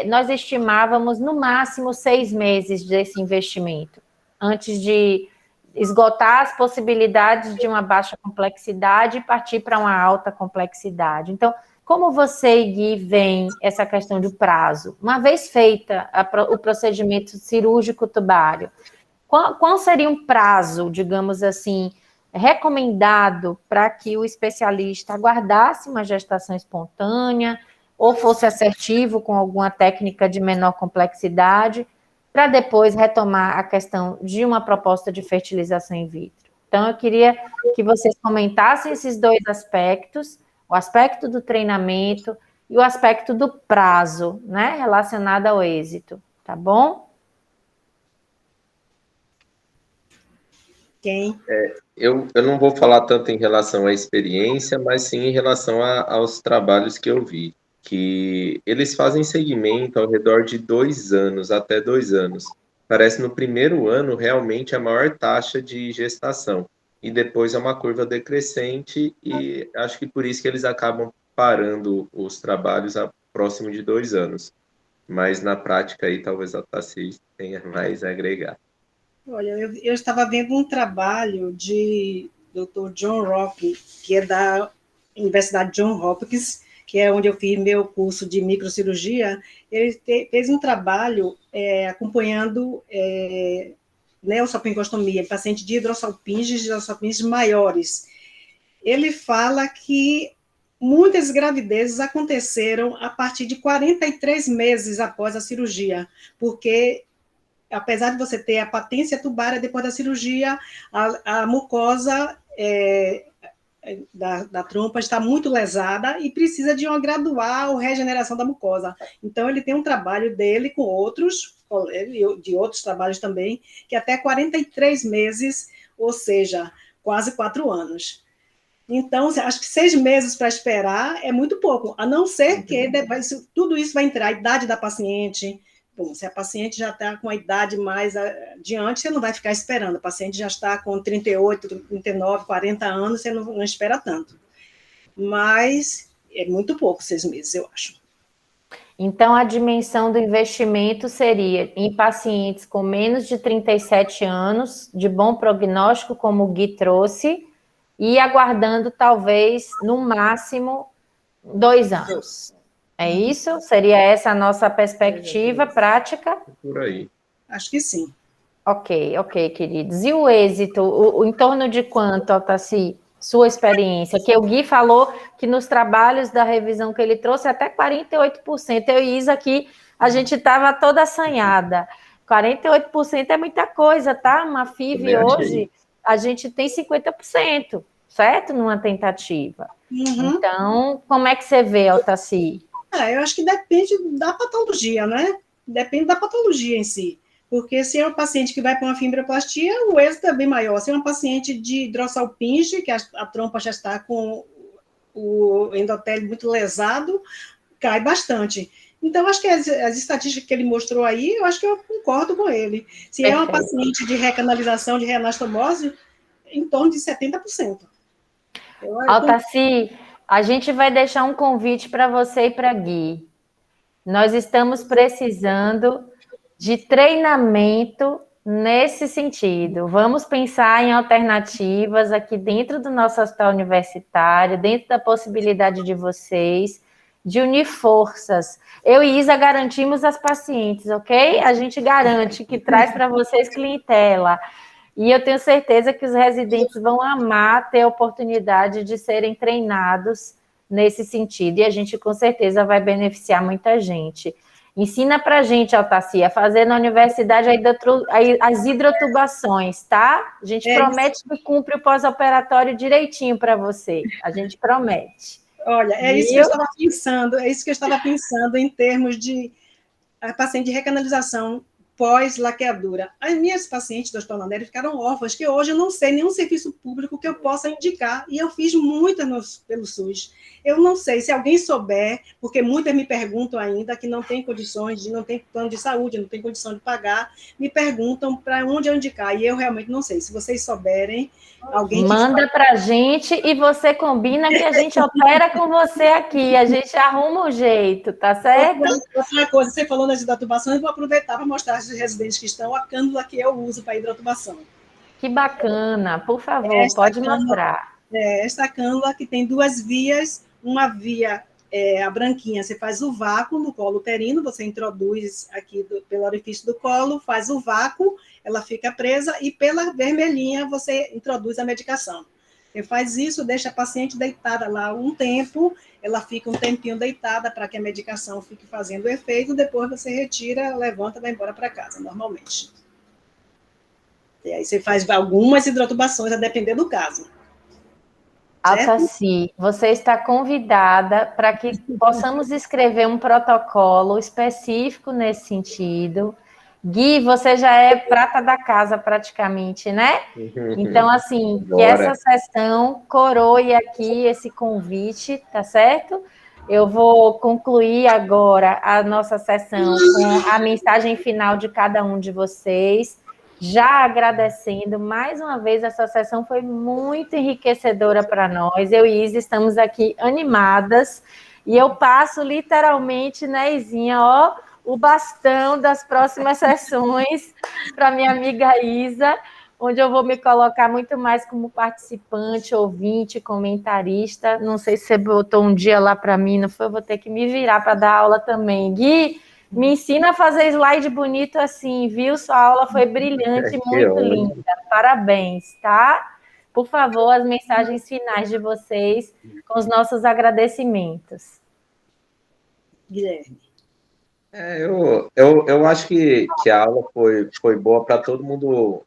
nós estimávamos no máximo 6 meses desse investimento, antes de esgotar as possibilidades de uma baixa complexidade e partir para uma alta complexidade. Então, como você e Gui veem essa questão do prazo? Uma vez feita o procedimento cirúrgico tubário, qual seria um prazo, digamos assim, recomendado para que o especialista aguardasse uma gestação espontânea ou fosse assertivo com alguma técnica de menor complexidade, para depois retomar a questão de uma proposta de fertilização in vitro? Então, eu queria que vocês comentassem esses dois aspectos, o aspecto do treinamento e o aspecto do prazo, né, relacionado ao êxito, tá bom? Quem? Eu não vou falar tanto em relação à experiência, mas sim em relação aos trabalhos que eu vi, que eles fazem segmento ao redor de 2 anos, até 2 anos. Parece no primeiro ano realmente a maior taxa de gestação, e depois é uma curva decrescente, e acho que por isso que eles acabam parando os trabalhos a próximo de 2 anos. Mas na prática aí talvez a Tassi tenha mais a agregar. Olha, eu estava vendo um trabalho de Dr. John Rock, que é da Universidade John Hopkins, que é onde eu fiz meu curso de microcirurgia. Ele fez um trabalho acompanhando neossalpingostomia, paciente de hidrossalpinges maiores. Ele fala que muitas gravidezes aconteceram a partir de 43 meses após a cirurgia, porque apesar de você ter a patência tubária, depois da cirurgia, a mucosa da trompa está muito lesada e precisa de uma gradual regeneração da mucosa. Então, ele tem um trabalho dele com outros, de outros trabalhos também, que até 43 meses, ou seja, quase 4 anos. Então, acho que 6 meses para esperar é muito pouco, a não ser que tudo isso vai entrar, a idade da paciente. Bom, se a paciente já está com a idade mais adiante, você não vai ficar esperando. A paciente já está com 38, 39, 40 anos, você não espera tanto. mas é muito pouco, 6 meses, eu acho. Então, a dimensão do investimento seria em pacientes com menos de 37 anos, de bom prognóstico, como o Gui trouxe, e aguardando talvez, no máximo, 2 anos. É isso? Seria essa a nossa perspectiva prática? Por aí. Acho que sim. Ok, queridos. E o êxito, em torno de quanto, Altaci, sua experiência? Que o Gui falou que nos trabalhos da revisão que ele trouxe, até 48%. Eu e Isa aqui, a gente estava toda assanhada. 48% é muita coisa, tá? Uma FIV hoje, a gente tem 50%, certo? Numa tentativa. Então, como é que você vê, Altaci? Eu acho que depende da patologia, né? Depende da patologia em si. Porque se é um paciente que vai para uma fibroplastia, o êxito é bem maior. Se é um paciente de Drossalpinge, que a trompa já está com o endotélio muito lesado, cai bastante. Então, acho que as estatísticas que ele mostrou aí, eu acho que eu concordo com ele. Se é uma paciente de recanalização, de reanastomose, em torno de 70%. Altaci, a gente vai deixar um convite para você e para Gui. Nós estamos precisando de treinamento nesse sentido. Vamos pensar em alternativas aqui dentro do nosso hospital universitário, dentro da possibilidade de vocês, de unir forças. Eu e Isa garantimos as pacientes, ok? A gente garante que traz para vocês clientela. E eu tenho certeza que os residentes vão amar ter a oportunidade de serem treinados nesse sentido. E a gente, com certeza, vai beneficiar muita gente. Ensina para a gente, Altaci, a fazer na universidade as hidrotubações, tá? A gente promete que cumpre o pós-operatório direitinho para você. A gente promete. Olha, é isso que eu estava pensando, em termos de paciente de recanalização pós-laqueadura. As minhas pacientes do Hospital Landério ficaram órfãs, que hoje eu não sei nenhum serviço público que eu possa indicar, e eu fiz muitas pelo SUS. Eu não sei, se alguém souber, porque muitas me perguntam ainda que não tem condições, não tem plano de saúde, não tem condição de pagar, me perguntam para onde eu indicar, e eu realmente não sei. Se vocês souberem, alguém manda para a gente e você combina que a gente opera com você aqui, a gente arruma um jeito, tá certo? Outra coisa, você falou nas hidrotubações, eu vou aproveitar para mostrar aos residentes que estão a cânula que eu uso para hidrotubação. Que bacana, por favor, pode mostrar. Esta cânula que tem 2 vias, uma via, a branquinha, você faz o vácuo no colo uterino, você introduz aqui pelo orifício do colo, faz o vácuo, ela fica presa, e pela vermelhinha você introduz a medicação. Você faz isso, deixa a paciente deitada lá um tempo, ela fica um tempinho deitada para que a medicação fique fazendo o efeito, depois você retira, levanta e vai embora para casa, normalmente. E aí você faz algumas hidrotubações, a depender do caso. Altaci, você está convidada para que possamos escrever um protocolo específico nesse sentido. Gui, você já é prata da casa praticamente, né? Então, assim, que essa sessão coroe aqui esse convite, tá certo? Eu vou concluir agora a nossa sessão com a mensagem final de cada um de vocês. Já agradecendo mais uma vez, essa sessão foi muito enriquecedora para nós. Eu e Isa estamos aqui animadas. E eu passo literalmente, né, Izinha, ó, o bastão das próximas sessões para minha amiga Isa, onde eu vou me colocar muito mais como participante, ouvinte, comentarista. Não sei se você botou um dia lá para mim, não foi? Eu vou ter que me virar para dar aula também. Gui, me ensina a fazer slide bonito assim, viu? Sua aula foi brilhante, muito linda. Parabéns, tá? Por favor, as mensagens finais de vocês com os nossos agradecimentos. Guilherme. Eu acho que a aula foi boa para todo mundo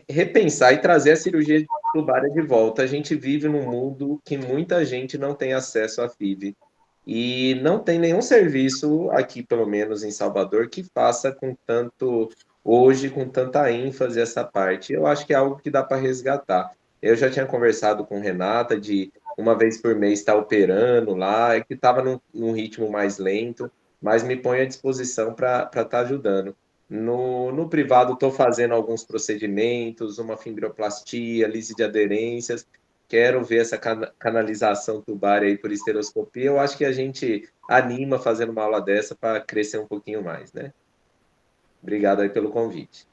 repensar e trazer a cirurgia tubária de volta. A gente vive num mundo que muita gente não tem acesso à FIV. E não tem nenhum serviço aqui, pelo menos em Salvador, que faça com tanta ênfase essa parte. Eu acho que é algo que dá para resgatar. Eu já tinha conversado com Renata de uma vez por mês estar operando lá, que estava num ritmo mais lento, mas me põe à disposição para estar ajudando. No privado, estou fazendo alguns procedimentos, uma fibroplastia, lise de aderências, quero ver essa canalização tubária aí por esteroscopia, eu acho que a gente anima fazendo uma aula dessa para crescer um pouquinho mais, né? Obrigado aí pelo convite.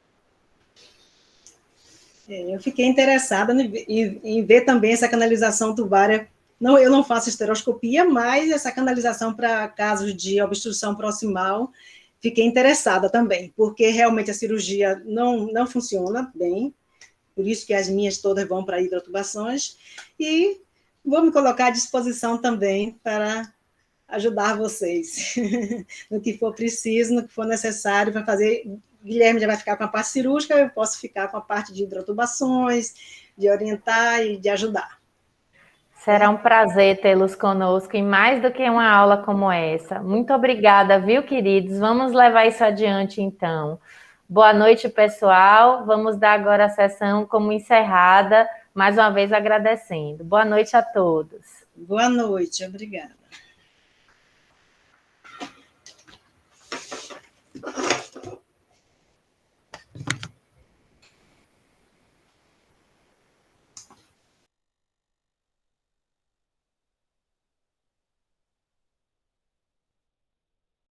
Eu fiquei interessada em ver também essa canalização tubária. Não, eu não faço esteroscopia, mas essa canalização para casos de obstrução proximal, fiquei interessada também, porque realmente a cirurgia não funciona bem, por isso que as minhas todas vão para hidrotubações, e vou me colocar à disposição também para ajudar vocês no que for preciso, no que for necessário para fazer. Guilherme já vai ficar com a parte cirúrgica, eu posso ficar com a parte de hidrotubações, de orientar e de ajudar. Será um prazer tê-los conosco em mais do que uma aula como essa. Muito obrigada, viu, queridos? Vamos levar isso adiante, então. Boa noite, pessoal. Vamos dar agora a sessão como encerrada, mais uma vez agradecendo. Boa noite a todos. Boa noite, obrigada.